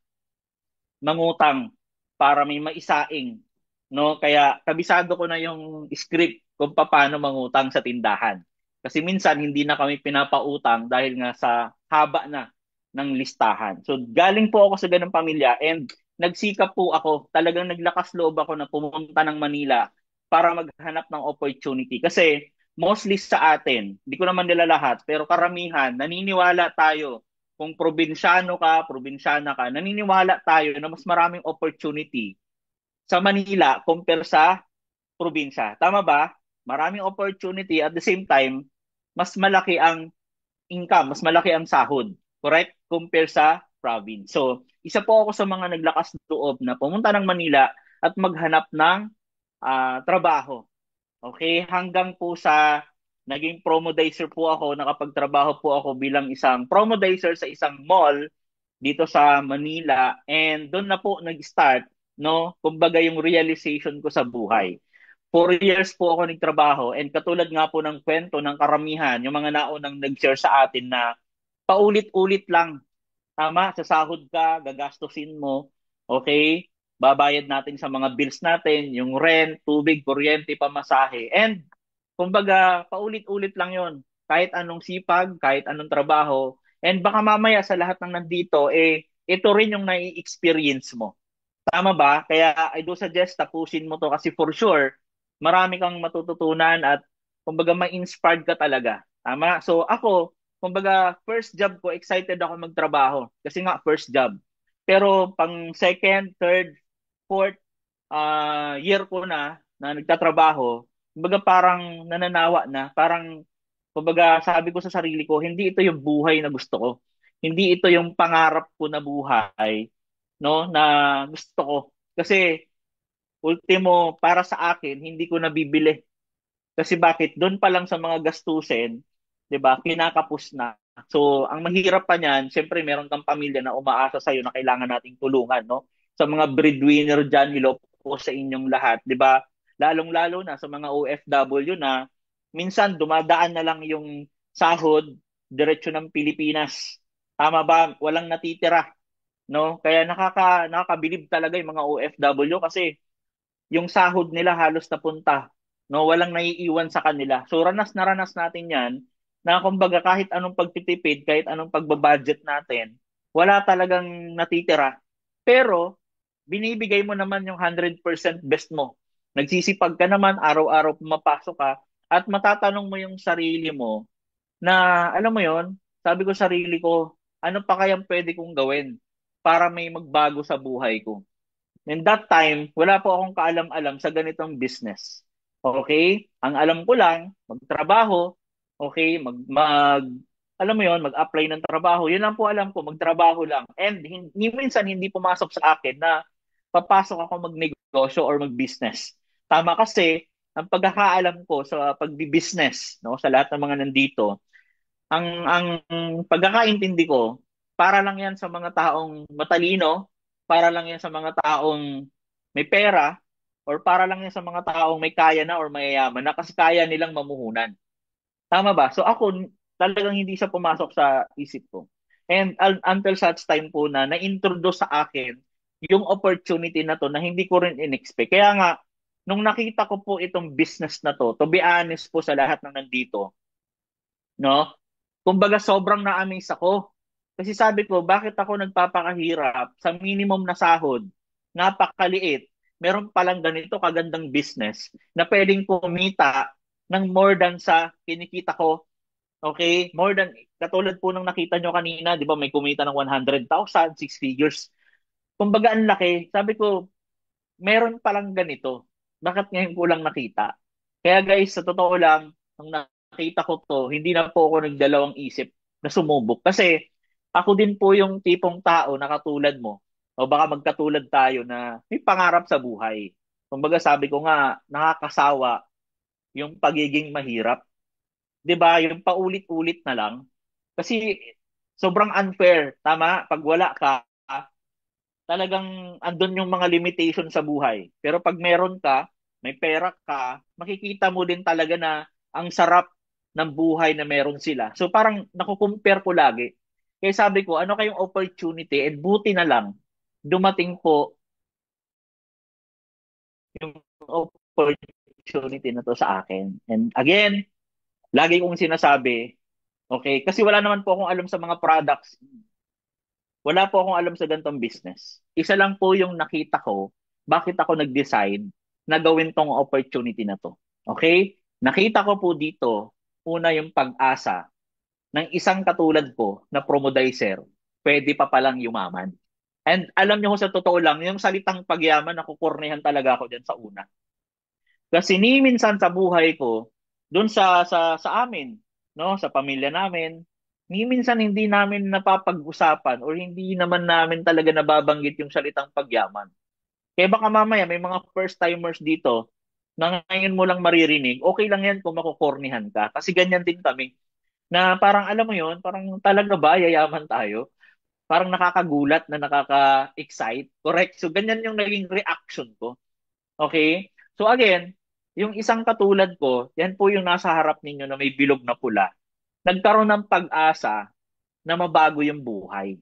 D: mangutang para may maisaing, no? Kaya kabisado ko na yung script kung paano mangutang sa tindahan. Kasi minsan hindi na kami pinapautang dahil nga sa haba na ng listahan. So galing po ako sa ganung pamilya, and nagsikap po ako, talagang naglakas loob ako na pumunta ng Manila para maghanap ng opportunity. Kasi mostly sa atin, hindi ko naman nila lahat, pero karamihan, naniniwala tayo kung probinsyana ka, naniniwala tayo na mas maraming opportunity sa Manila compare sa probinsya. Tama ba? Maraming opportunity, at the same time, mas malaki ang income, mas malaki ang sahod. Correct? Compare sa province. So, isa po ako sa mga naglakas loob na pumunta ng Manila at maghanap ng trabaho. Okay? Hanggang po sa naging promodizer po ako, nakapagtrabaho po ako bilang isang promodizer sa isang mall dito sa Manila, and doon na po nag-start, no? Kumbaga yung realization ko sa buhay. 4 years po ako nagtrabaho, and katulad nga po ng kwento ng karamihan, yung mga naunang nag-share sa atin na paulit-ulit lang. Tama, sa sahod ka, gagastusin mo, okay? Babayad natin sa mga bills natin, yung rent, tubig, kuryente, pamasahe. And kumbaga, paulit-ulit lang yon. Kahit anong sipag, kahit anong trabaho. And baka mamaya sa lahat ng nandito, ito rin yung nai-experience mo. Tama ba? Kaya I do suggest tapusin mo to, kasi for sure, marami kang matututunan at kumbaga ma-inspired ka talaga. Tama? So ako, kumbaga first job ko, excited ako magtrabaho. Kasi nga first job. Pero pang second, third, fourth year ko na nagtatrabaho, kumbaga parang nananawa na, parang kumbaga sabi ko sa sarili ko, hindi ito yung buhay na gusto ko. Hindi ito yung pangarap ko na buhay, no, na gusto ko. Kasi ultimo para sa akin, hindi ko nabibili. Kasi bakit? Doon pa lang sa mga gastusin, 'di ba? Kinakapos na. So, ang mahirap pa niyan, siyempre meron kang pamilya na umaasa sa iyo na kailangan nating tulungan, no? Sa mga breadwinner diyan, hello po sa inyong lahat, 'di ba? Lalong-lalo na sa mga OFW na minsan dumadaan na lang yung sahod diretso ng Pilipinas. Tama ba? Walang natitira, no? Kaya nakakabilib talaga yung mga OFW kasi yung sahod nila halos napunta, no? Walang naiiwan sa kanila. So ranas na ranas natin 'yan na kumbaga kahit anong pagtitipid, kahit anong pagbabudget natin, wala talagang natitira. Pero binibigay mo naman yung 100% best mo. Nagsisipag ka naman, araw-araw pumapasok ka at matatanong mo yung sarili mo na alam mo yon, sabi ko sa sarili ko, ano pa kayang pwede kong gawin para may magbago sa buhay ko? And that time, wala po akong kaalam-alam sa ganitong business. Okay? Ang alam ko lang, magtrabaho, okay, alam mo yon, mag-apply ng trabaho. Yun lang po alam ko, magtrabaho lang. And minsan hindi pumasok sa akin na papasok ako magnegosyo or mag-business. Tama kasi, ang pagkakaalam ko sa pagbi-business, no, sa lahat ng mga nandito, ang pagkakaintindi ko, para lang yan sa mga taong matalino, para lang yan sa mga taong may pera, or para lang yan sa mga taong may kaya na or mayayaman na kasi kaya nilang mamuhunan. Tama ba? So ako, talagang hindi siya pumasok sa isip ko. And until such time po na na-introduce sa akin yung opportunity na to na hindi ko rin in-expect. Kaya nga, nung nakita ko po itong business na to be honest po sa lahat ng nandito, no? Kumbaga sobrang na-amaze ako. Kasi sabi ko, bakit ako nagpapakahirap sa minimum na sahod, napakaliit, meron palang ganito kagandang business na pwedeng kumita ng more than sa kinikita ko. Okay? More than, katulad po nung nakita nyo kanina, di ba may kumita ng 100,000, six figures. Kumbaga ang laki. Sabi ko, meron palang ganito. Bakit ngayon ko lang nakita? Kaya guys, sa totoo lang, nung nakita ko to, hindi na po ako nagdalawang isip na sumubok. Kasi ako din po yung tipong tao na katulad mo. O baka magkatulad tayo na may pangarap sa buhay. Kumbaga sabi ko nga, nakakasawa yung pagiging mahirap. 'Di ba? Yung paulit-ulit na lang. Kasi sobrang unfair. Tama? Pag wala ka, talagang andun yung mga limitation sa buhay. Pero pag meron ka, may pera ka, makikita mo din talaga na ang sarap ng buhay na meron sila. So parang nakukumpare ko lagi. Kaya sabi ko, ano kayong opportunity and buti na lang dumating po yung opportunity na to sa akin. And again, lagi kong sinasabi, okay, kasi wala naman po akong alam sa mga products. Wala po akong alam sa ganitong business. Isa lang po yung nakita ko, bakit ako nag-decide na gawin tong opportunity na to. Okay? Nakita ko po dito, una yung pag-asa ng isang katulad ko na promodizer, pwede pa palang yumaman. And alam niyo ko sa totoo lang, yung salitang pagyaman, nakukornehan talaga ako dyan sa una. Kasi ni minsan sa buhay ko, doon sa amin, no, sa pamilya namin, ni minsan hindi namin napapag-usapan or hindi naman namin talaga nababanggit yung salitang pagyaman. Kaya baka mamaya may mga first timers dito na ngayon mo lang maririnig, okay lang yan kung makukornihan ka. Kasi ganyan din kami. Na parang alam mo yon, parang talaga ba yayaman tayo? Parang nakakagulat na nakaka-excite. Correct? So ganyan yung naging reaction ko. Okay? So again, yung isang katulad ko, yan po yung nasa harap ninyo na may bilog na pula. Nagkaroon ng pag-asa na mabago yung buhay.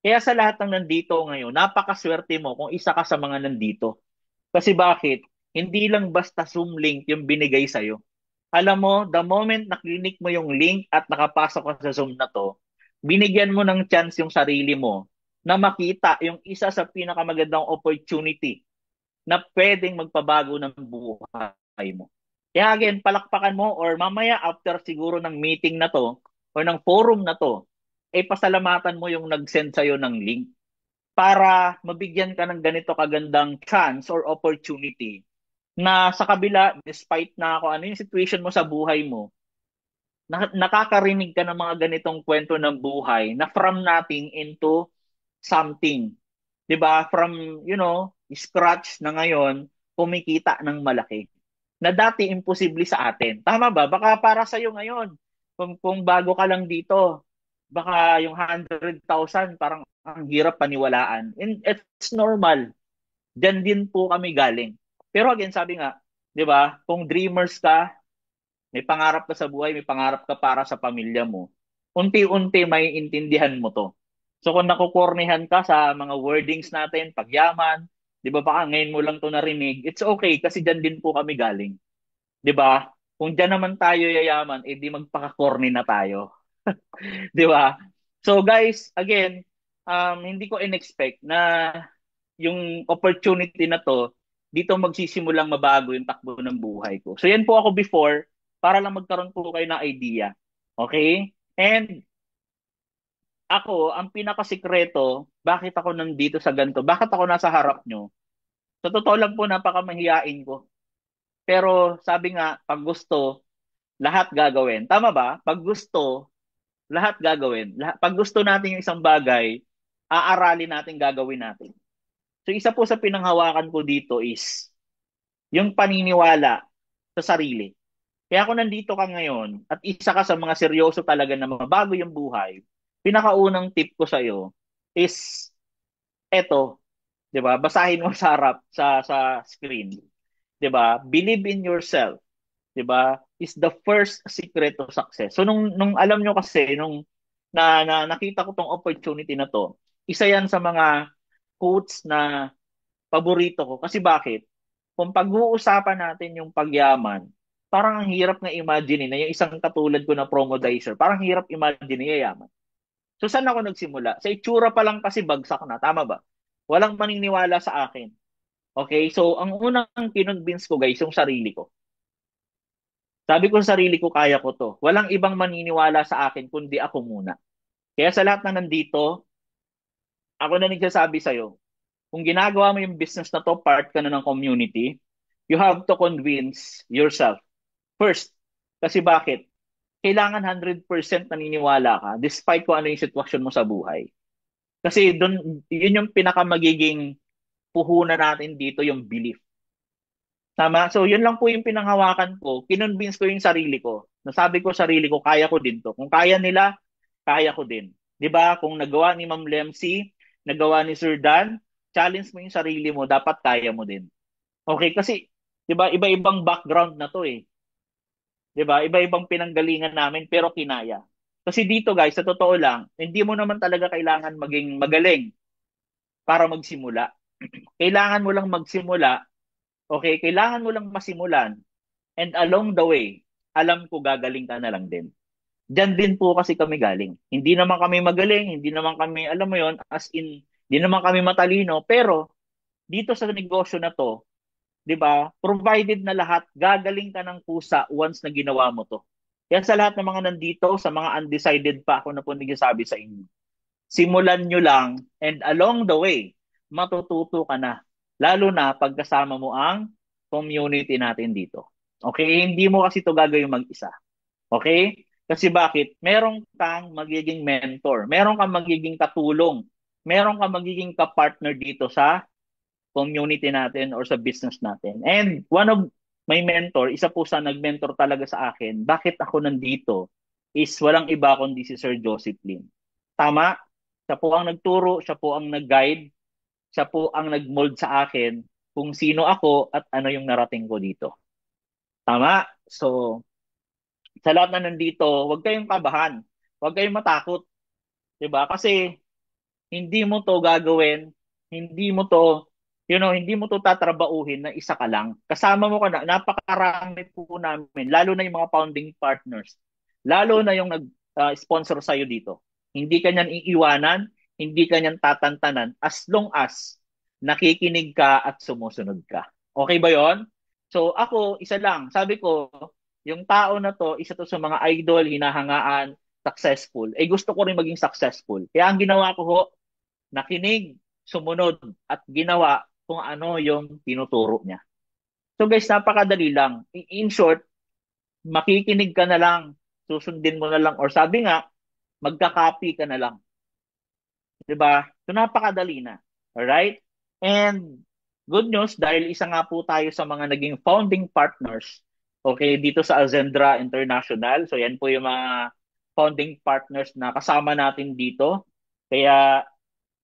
D: Kaya sa lahat ng nandito ngayon, napakaswerte mo kung isa ka sa mga nandito. Kasi bakit? Hindi lang basta Zoom link yung binigay sa'yo. Alam mo, the moment na-click mo yung link at nakapasok ka sa Zoom na to, binigyan mo ng chance yung sarili mo na makita yung isa sa pinakamagandang opportunity na pwedeng magpabago ng buhay mo. Kaya again, palakpakan mo or mamaya after siguro ng meeting na to or ng forum na to, ay pasalamatan mo yung nag-send sa'yo ng link para mabigyan ka ng ganito kagandang chance or opportunity na sa kabila, despite na ako ano yung situation mo sa buhay mo, nakakarinig ka ng mga ganitong kwento ng buhay na from nothing into something. 'Di ba? From, scratch na ngayon, kumikita ng malaki. Na dati imposible sa atin. Tama ba? Baka para sa iyo ngayon, kung bago ka lang dito, baka yung 100,000 parang ang hirap paniwalaan. And it's normal. Diyan din po kami galing. Pero again, sabi nga, 'di ba? Kung dreamers ka, may pangarap ka sa buhay, may pangarap ka para sa pamilya mo, unti-unti may intindihan mo to. So kung nakukornihan ka sa mga wordings natin, pagyaman, di ba baka ngayon mo lang to narinig, it's okay kasi dyan din po kami galing. Di ba? Kung dyan naman tayo yayaman, di magpaka-corny na tayo. Di ba? So guys, again, hindi ko in-expect na yung opportunity na to, dito magsisimulang mabago yung takbo ng buhay ko. So yan po ako before, para lang magkaroon po kayo ng idea. Okay? And ako, ang pinakasikreto, bakit ako nandito sa ganito, bakit ako nasa harap nyo, sa totoo lang po, napakamahiyain ko. Pero sabi nga, pag gusto, lahat gagawin. Tama ba? Pag gusto, lahat gagawin. Pag gusto natin yung isang bagay, aaralin natin, gagawin natin. So isa po sa pinanghawakan ko dito is yung paniniwala sa sarili. Kaya kung nandito ka ngayon at isa ka sa mga seryoso talaga na mabago yung buhay, pinakaunang tip ko sa iyo is eto, 'di ba? Basahin mo sa harap sa screen, 'di ba? Believe in yourself, 'di ba? Is the first secret to success. So nung alam nyo kasi nung nakita ko tong opportunity na to, isa yan sa mga quotes na paborito ko. Kasi bakit? Kung pag-uusapan natin yung pagyaman, parang ang hirap nga imagine na yung isang katulad ko na promodizer, parang hirap imagine na yayaman. So saan ako nagsimula? Sa itsura pa lang kasi bagsak na, tama ba? Walang maniniwala sa akin. Okay? So ang unang kinonvince ko guys, yung sarili ko. Sabi ko sa sarili ko, kaya ko to. Walang ibang maniniwala sa akin kundi ako muna. Kaya sa lahat na nandito, ako na nagsasabi sa'yo, kung ginagawa mo yung business na to, part ka na ng community, you have to convince yourself. First, kasi bakit? Kailangan 100% naniniwala ka despite kung ano yung sitwasyon mo sa buhay. Kasi yun yung pinakamagiging puhunan natin dito, yung belief. Tama? So, yun lang po yung pinanghawakan ko. Kinonvince ko yung sarili ko. Nasabi ko sarili ko, kaya ko din to. Kung kaya nila, kaya ko din. 'Di ba? Kung nagawa ni Ma'am Lemcy, nagawa ni Sir Dan, challenge mo yung sarili mo, dapat kaya mo din. Okay, kasi 'di ba, iba-ibang background na 'to eh. 'Di ba? Iba-ibang pinanggalingan namin pero kinaya. Kasi dito guys, sa totoo lang, hindi mo naman talaga kailangan maging magaling para magsimula. Kailangan mo lang magsimula, okay? Kailangan mo lang masimulan and along the way, alam ko gagaling ka na lang din. Diyan din po kasi kami galing. Hindi naman kami magaling, hindi naman kami, alam mo yon, as in, hindi naman kami matalino, pero dito sa negosyo na to, 'di ba? Provided na lahat, gagaling ka ng kusa once na ginawa mo to. Yan sa lahat ng mga nandito, sa mga undecided pa ako na po nagsasabi sa inyo. Simulan nyo lang and along the way, matututo ka na. Lalo na pagkasama mo ang community natin dito. Okay? Hindi mo kasi ito gagawin mag-isa. Okay? Kasi bakit? Meron kang magiging mentor. Meron kang magiging katulong. Meron kang magiging kapartner dito sa community natin or sa business natin. And one of my mentor, isa po sa nag-mentor talaga sa akin, bakit ako nandito, is walang iba kundi si Sir Joseph Lim. Tama? Siya po ang nagturo, siya po ang nag-guide, siya po ang nag-mold sa akin kung sino ako at ano yung narating ko dito. Tama? So, sa lahat na nandito, huwag kayong kabahan. Huwag kayong matakot. 'Di ba? Kasi hindi mo to gagawin, hindi mo to, hindi mo to tatrabauhin na isa ka lang. Kasama mo ka na, napakarami po namin, lalo na yung mga founding partners, lalo na yung nag-sponsor sa'yo dito. Hindi ka niyan iiwanan, hindi ka niyan tatantanan, as long as nakikinig ka at sumusunod ka. Okay ba yon? So ako, isa lang, sabi ko, yung tao na to, isa to sa mga idol, hinahangaan, successful. Gusto ko rin maging successful. Kaya ang ginawa ko ho, nakinig, sumunod, at ginawa kung ano yung tinuturo niya. So guys, napakadali lang. In short, makikinig ka na lang susundin mo na lang or sabi nga, magka-copy ka na lang. 'Di ba? So napakadali na. Alright? And good news dahil isa nga po tayo sa mga naging founding partners okay dito sa Azendra International. So yan po yung mga founding partners na kasama natin dito. Kaya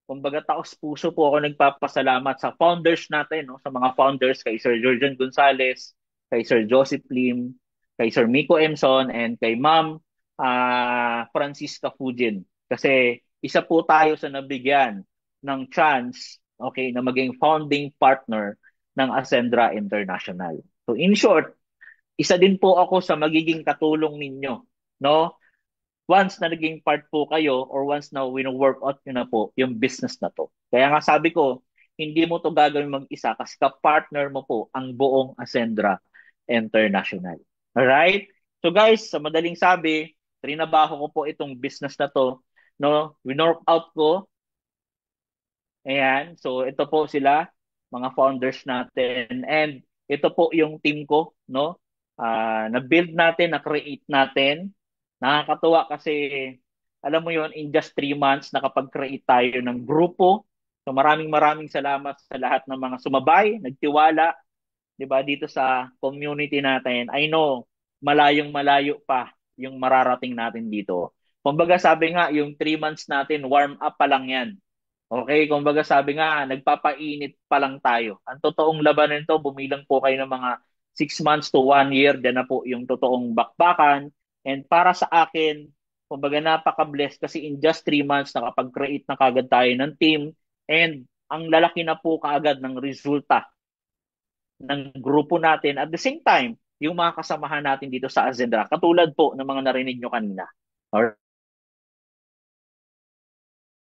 D: kumbaga taos puso po ako nagpapasalamat sa founders natin, no? Sa mga founders kay Sir Georgian Gonzalez, kay Sir Joseph Lim, kay Sir Miko Emson, and kay Ma'am Francisca Fujin. Kasi isa po tayo sa nabigyan ng chance okay, na maging founding partner ng Ascendra International. So in short, isa din po ako sa magiging katulong ninyo, no? Once na naging part po kayo or once na wino-workout nyo na po yung business na to. Kaya nga sabi ko, hindi mo to gagawin mag-isa kasi ka-partner mo po ang buong Ascendra International. Alright? So guys, sa madaling sabi, trinabaho ko po itong business na to. No? Wino-workout ko. Ayan. So ito po sila, mga founders natin. And ito po yung team ko, no? Na-build natin, na-create natin. Nakakatuwa kasi, alam mo yon in just 3 months, nakapag-create tayo ng grupo. So maraming salamat sa lahat ng mga sumabay, nagtiwala, 'di ba, dito sa community natin. I know, malayong malayo pa yung mararating natin dito. Kumbaga sabi nga, yung 3 months natin, warm up pa lang yan. Okay, kumbaga sabi nga, nagpapainit pa lang tayo. Ang totoong labanan nito, bumilang po kayo ng mga 6 months to 1 year, din na po yung totoong bakbakan. And para sa akin, kumbaga napaka-blessed kasi in just 3 months, nakapag-create na kagad tayo ng team. And ang lalaki na po kaagad ng resulta ng grupo natin. At the same time, yung mga kasamahan natin dito sa Azendra, katulad po ng mga narinig nyo kanina. Or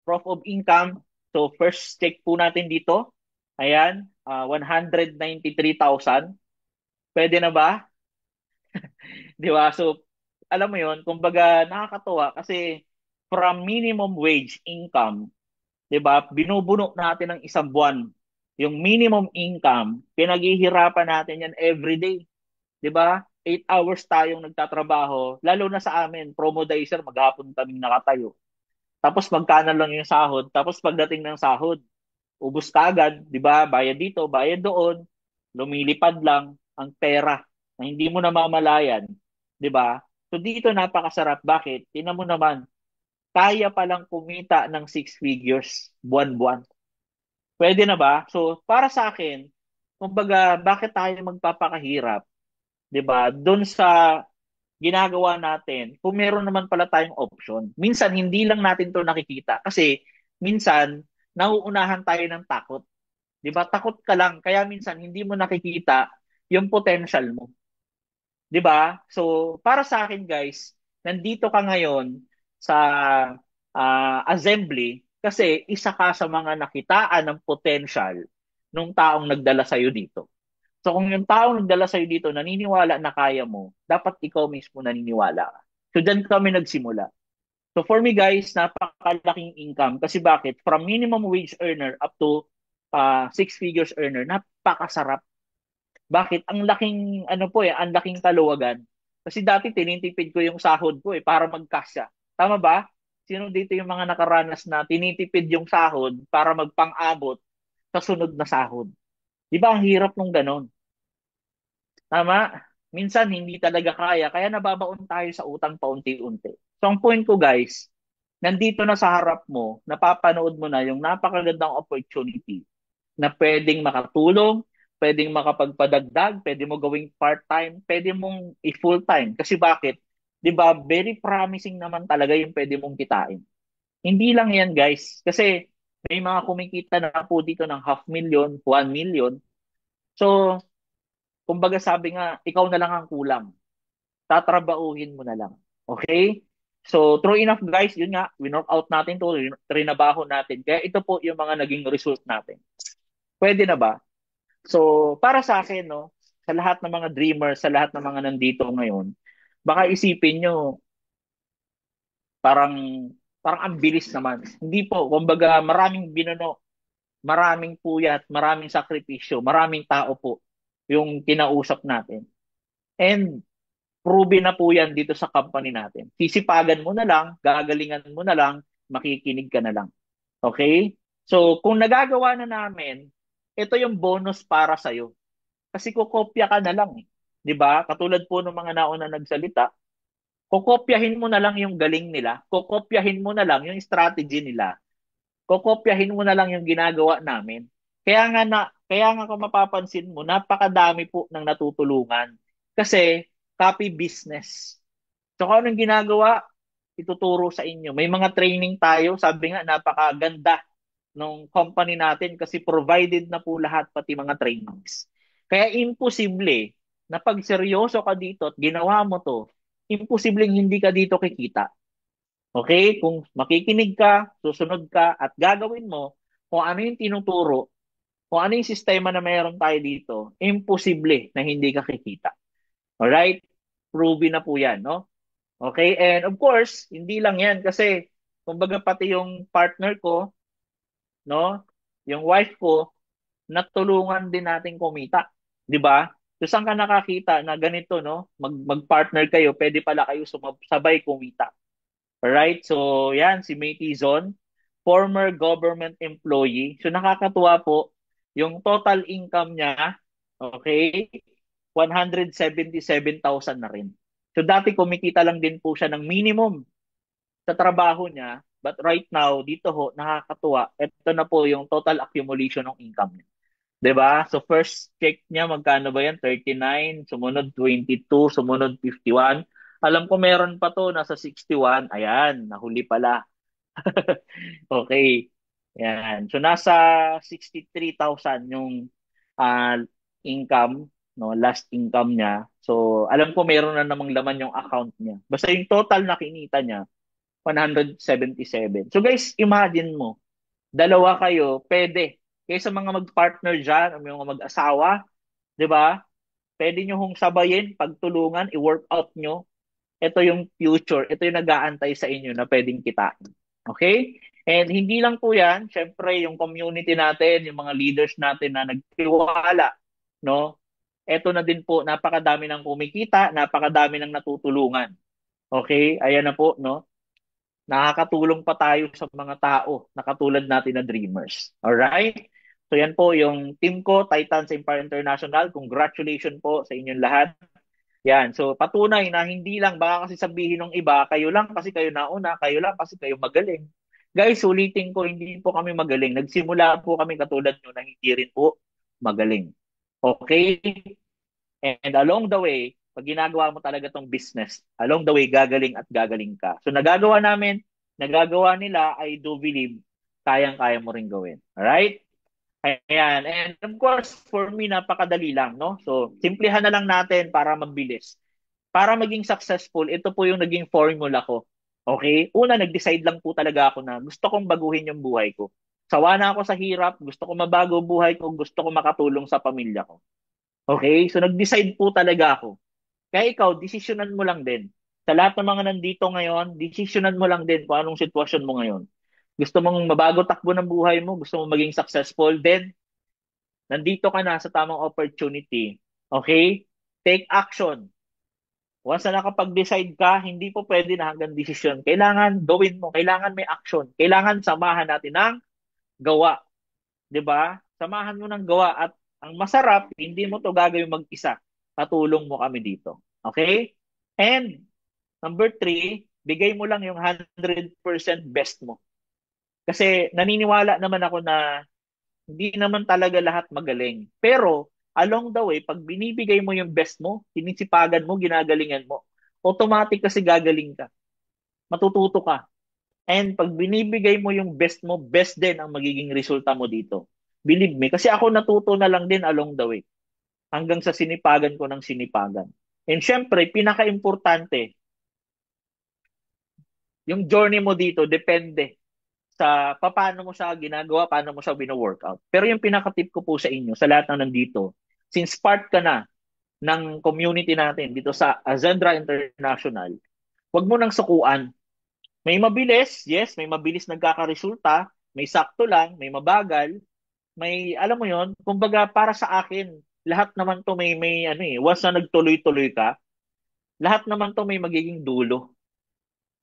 D: proof of income, so first check po natin dito. Ayan, 193,000. Pwede na ba? Di ba? So, alam mo yon, kumbaga nakakatuwa kasi from minimum wage income, di ba, binubuno natin ng isang buwan. Yung minimum income, pinaghihirapan natin yan everyday. Di ba? 8 hours tayong nagtatrabaho, lalo na sa amin, promodizer, maghapon kaming nakatayo. Tapos magkano lang yung sahod, tapos pagdating ng sahod, ubus kagad, di ba? Bayad dito, bayad doon, lumilipad lang ang pera na hindi mo namamalayan, di ba? So dito napakasarap. Bakit? Tingnan mo naman, kaya palang kumita ng 6 figures buwan-buwan. Pwede na ba? So para sa akin, kumbaga, bakit tayo magpapakahirap? 'Di ba? Doon sa ginagawa natin, kung meron naman pala tayong option. Minsan hindi lang natin 'to nakikita kasi minsan nauunahan tayo ng takot. 'Di ba? Takot ka lang kaya minsan hindi mo nakikita yung potential mo. 'Di ba? So, para sa akin guys, nandito ka ngayon sa assembly kasi isa ka sa mga nakitaan ng potential nung taong nagdala sa'yo dito. So kung yung taong nagdala sa'yo dito naniniwala na kaya mo, dapat ikaw mismo naniniwala ka. So dyan kami nagsimula. So for me guys, napakalaking income. Kasi bakit? From minimum wage earner up to 6 figures earner, napakasarap. Bakit? Ang laking, ano po ang laking kaluwagan. Kasi dati tinitipid ko yung sahod ko para magkasya. Tama ba? Sino dito yung mga nakaranas na tinitipid yung sahod para magpang-abot sa sunod na sahod? Di ba ang hirap nung ganon? Tama? Minsan hindi talaga kaya nababaon tayo sa utang paunti-unti. So ang point ko guys, nandito na sa harap mo, napapanood mo na yung napakagandang opportunity na pwedeng makatulong, pwedeng makapagpadagdag, pwede mo gawing part-time, pwede mong i-full-time. Kasi bakit? 'Di ba? Very promising naman talaga yung pwede mong kitain. Hindi lang 'yan, guys. Kasi may mga kumikita na po dito ng 500,000, 1 million. So, kumbaga sabi nga, ikaw na lang ang kulang. Tatrabauhin mo na lang. Okay? So, true enough guys, yun nga, winork out natin to, trinabaho natin. Kaya ito po yung mga naging result natin. Pwede na ba? So, para sa akin, no, sa lahat ng mga dreamers, sa lahat ng mga nandito ngayon, baka isipin nyo, parang, parang ang bilis naman. Hindi po, kumbaga maraming binuno, maraming puyat, maraming sakripisyo, maraming tao po yung kinausap natin. And proven na po yan dito sa company natin. Sisipagan mo na lang, gagalingan mo na lang, makikinig ka na lang. Okay? So, kung nagagawa na namin, ito yung bonus para sa'yo. Kasi kukopya ka na lang. 'Di ba? Katulad po ng mga nauna nagsalita, kokopyahin mo na lang yung galing nila, kokopyahin mo na lang yung strategy nila, kokopyahin mo na lang yung ginagawa namin. Kaya nga kung mapapansin mo, napakadami po ng natutulungan. Kasi copy business. So kung anong ginagawa, ituturo sa inyo. May mga training tayo, sabi nga napakaganda ng company natin kasi provided na po lahat pati mga trainings. Kaya imposible na pag seryoso ka dito at ginawa mo to, imposibleng hindi ka dito kikita. Okay? Kung makikinig ka, susunod ka, at gagawin mo kung ano yung tinuturo, kung ano yung sistema na mayroon tayo dito, imposible na hindi ka kikita. Alright? Proven na po yan, no? Okay? And of course, hindi lang yan kasi kumbaga pati yung partner ko, no? Yung wife ko, natulungan din natin kumita. 'Di ba? So saan ka nakakita na ganito, no? Mag-partner kayo, pwede pala kayo sabay kumita. Alright? So, yan, si Matey Zon, former government employee. So, nakakatuwa po, yung total income niya, okay, 177,000 na rin. So, dati kumikita lang din po siya ng minimum sa trabaho niya. But right now, dito ho, nakakatuwa. Ito na po yung total accumulation ng income niya. 'Di ba? So first check niya magkano ba 'yan? 39, sumunod 22, sumunod 51. Alam ko meron pa to nasa 61. Ayan, nahuli pala. Okay. Yan. So nasa 63,000 yung ah, income, no, last income niya. So alam ko meron na namang laman yung account niya. Basta yung total na kinita niya 177. So guys, imagine mo, dalawa kayo, pwede. Kaysa mga mag-partner dyan, o mga mag-asawa, di ba? Pwede nyo hong sabayin, pagtulungan, i-workout nyo. Ito yung future. Ito yung nag-aantay sa inyo na pwedeng kitain. Okay? And hindi lang po yan, syempre yung community natin, yung mga leaders natin na nagtiwala, no? Ito na din po, napakadami ng kumikita, napakadami ng natutulungan. Okay? Ayan na po, no? Nakakatulong pa tayo sa mga tao na katulad natin na dreamers. Alright? So yan po yung team ko, Titans Empire International. Congratulations po sa inyong lahat. Yan. So patunay na hindi lang, baka kasi sabihin ng iba, kayo lang kasi kayo nauna, kayo lang kasi kayo magaling. Guys, ulitin ko, hindi po kami magaling. Nagsimula po kami katulad nyo na hindi rin po magaling. Okay? And along the way, pag ginagawa mo talaga tong business, along the way, gagaling at gagaling ka. So nagagawa namin, nagagawa nila, I do believe, kayang-kaya mo rin gawin. Alright? Ayan. And of course, for me, napakadali lang, no? So, simplihan na lang natin para mabilis. Para maging successful, ito po yung naging formula ko. Okay? Una, nag-decide lang po talaga ako na gusto kong baguhin yung buhay ko. Sawa na ako sa hirap, gusto ko mabago buhay ko, gusto ko makatulong sa pamilya ko. Okay? So, nag-decide po talaga ako. Kaya ikaw, desisyonan mo lang din. Sa lahat ng mga nandito ngayon, desisyonan mo lang din kung anong sitwasyon mo ngayon. Gusto mong mabago takbo ng buhay mo, gusto mong maging successful, then nandito ka na sa tamang opportunity. Okay? Take action. Once na nakapag-decide ka, hindi po pwede na hanggang desisyon. Kailangan gawin mo, kailangan may action. Kailangan samahan natin ng gawa. 'Di ba? Samahan mo ng gawa at ang masarap, hindi mo to gagawin mag-isa. Patulong mo kami dito. Okay? And number 3, bigay mo lang yung 100% best mo. Kasi naniniwala naman ako na hindi naman talaga lahat magaling. Pero along the way, pag binibigay mo yung best mo, sinisipagan mo, ginagalingan mo, automatic kasi gagaling ka. Matututo ka. And pag binibigay mo yung best mo, best din ang magiging resulta mo dito. Believe me, kasi ako natuto na lang din along the way. Hanggang sa sinipagan ko ng sinipagan. And syempre, pinaka-importante, yung journey mo dito depende sa paano mo siya ginagawa, paano mo siya bino-workout. Pero yung pinaka-tip ko po sa inyo, sa lahat ng nandito, since part ka na ng community natin dito sa Azendra International, huwag mo nang sukuan. May mabilis, yes, may mabilis nagkakaresulta, may sakto lang, may mabagal, may, alam mo yon, kumbaga para sa akin, lahat naman to may ano once na nagtuloy-tuloy ka, lahat naman to may magiging dulo.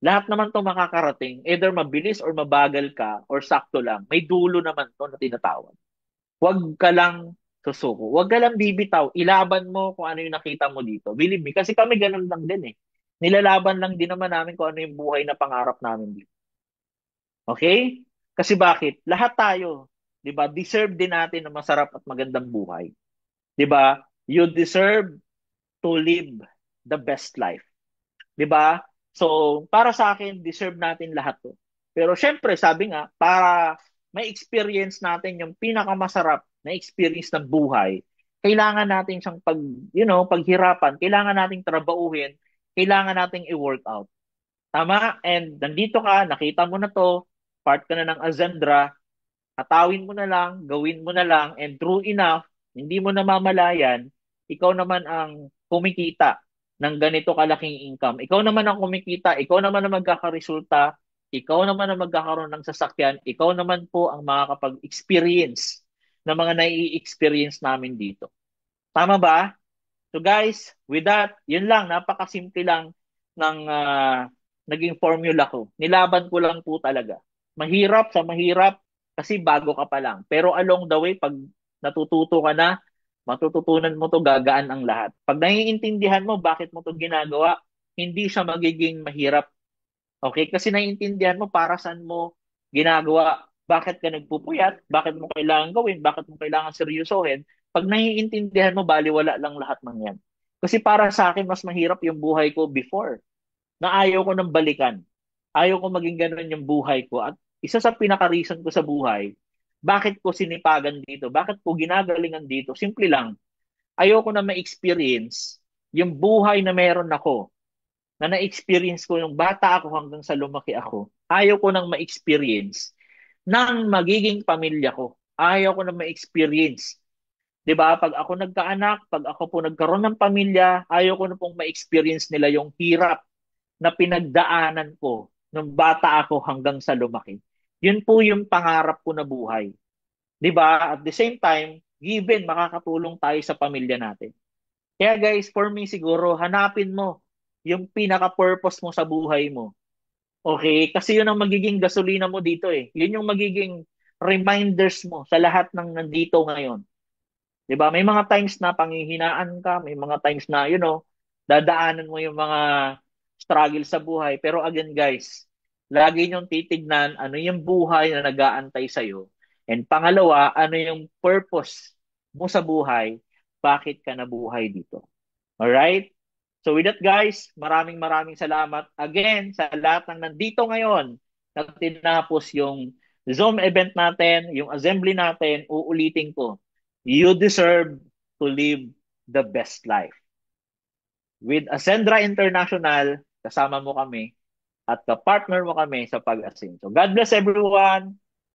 D: Lahat naman to makakarating. Either mabilis or mabagal ka or sakto lang. May dulo naman to na tinatawag. Huwag ka lang susuko. Huwag ka lang bibitaw. Ilaban mo kung ano yung nakita mo dito. Believe me, kasi kami ganun lang din eh. Nilalaban lang din naman namin kung ano yung buhay na pangarap namin dito. Okay? Kasi bakit? Lahat tayo, 'di ba? Deserve din natin ng masarap at magandang buhay. 'Di ba? You deserve to live the best life. 'Di ba? So, para sa akin, deserve natin lahat 'to. Pero syempre, sabi nga, para may experience natin yung pinakamasarap na experience ng buhay, kailangan natin siyang paghirapan, kailangan nating trabahuhin, kailangan nating i-work out. Tama? And nandito ka, nakita mo na to, part ka na ng Azendra, atawin mo na lang, gawin mo na lang, and true enough, hindi mo namamalayan, ikaw naman ang kumikita ng ganito kalaking income. Ikaw naman ang kumikita, ikaw naman ang magkakaresulta, ikaw naman ang magkakaroon ng sasakyan, ikaw naman po ang makakapag-experience ng mga nai-experience namin dito. Tama ba? So guys, with that, yun lang, napakasimple lang ng naging formula ko. Nilaban ko lang po talaga. Mahirap sa mahirap kasi bago ka pa lang. Pero along the way, pag natututo ka na, matututunan mo to, gagaan ang lahat. Pag naiintindihan mo bakit mo to ginagawa, hindi siya magiging mahirap. Okay? Kasi naiintindihan mo para saan mo ginagawa, bakit ka nagpupuyat, bakit mo kailangan gawin, bakit mo kailangan seryosohin. Pag naiintindihan mo, baliwala lang lahat ng yan. Kasi para sa akin, mas mahirap yung buhay ko before, na ayaw ko nang balikan. Ayaw ko maging ganun yung buhay ko. At isa sa pinaka-reason ko sa buhay, bakit ko sinipagan dito, bakit ko ginagalingan dito, simple lang, ayaw ko na ma-experience yung buhay na meron ako, na na-experience ko yung bata ako hanggang sa lumaki ako. Ayaw ko nang ma-experience ng magiging pamilya ko. Ayaw ko nang ma-experience. 'Di ba? Pag ako nagkaanak, pag ako po nagkaroon ng pamilya, ayaw ko na pong ma-experience nila yung hirap na pinagdaanan ko nung bata ako hanggang sa lumaki. Yun po yung pangarap ko na buhay. 'Di ba? At the same time, given makakatulong tayo sa pamilya natin. Kaya guys, for me siguro, hanapin mo yung pinaka-purpose mo sa buhay mo. Okay? Kasi yun ang magiging gasolina mo dito eh. Yun yung magiging reminders mo sa lahat ng nandito ngayon. 'Di ba? May mga times na panghihinaan ka, may mga times na, dadaanan mo yung mga struggle sa buhay. Pero again, guys, lagi niyong titignan ano yung buhay na nag-aantay sa'yo. And pangalawa, ano yung purpose mo sa buhay, bakit ka nabuhay dito. Alright? So with that guys, maraming maraming salamat again sa lahat ng nandito ngayon na tinapos yung Zoom event natin, yung assembly natin, uulitin ko. You deserve to live the best life. With Ascendra International, kasama mo kami at ka-partner mo kami sa pag-asing. So God bless everyone.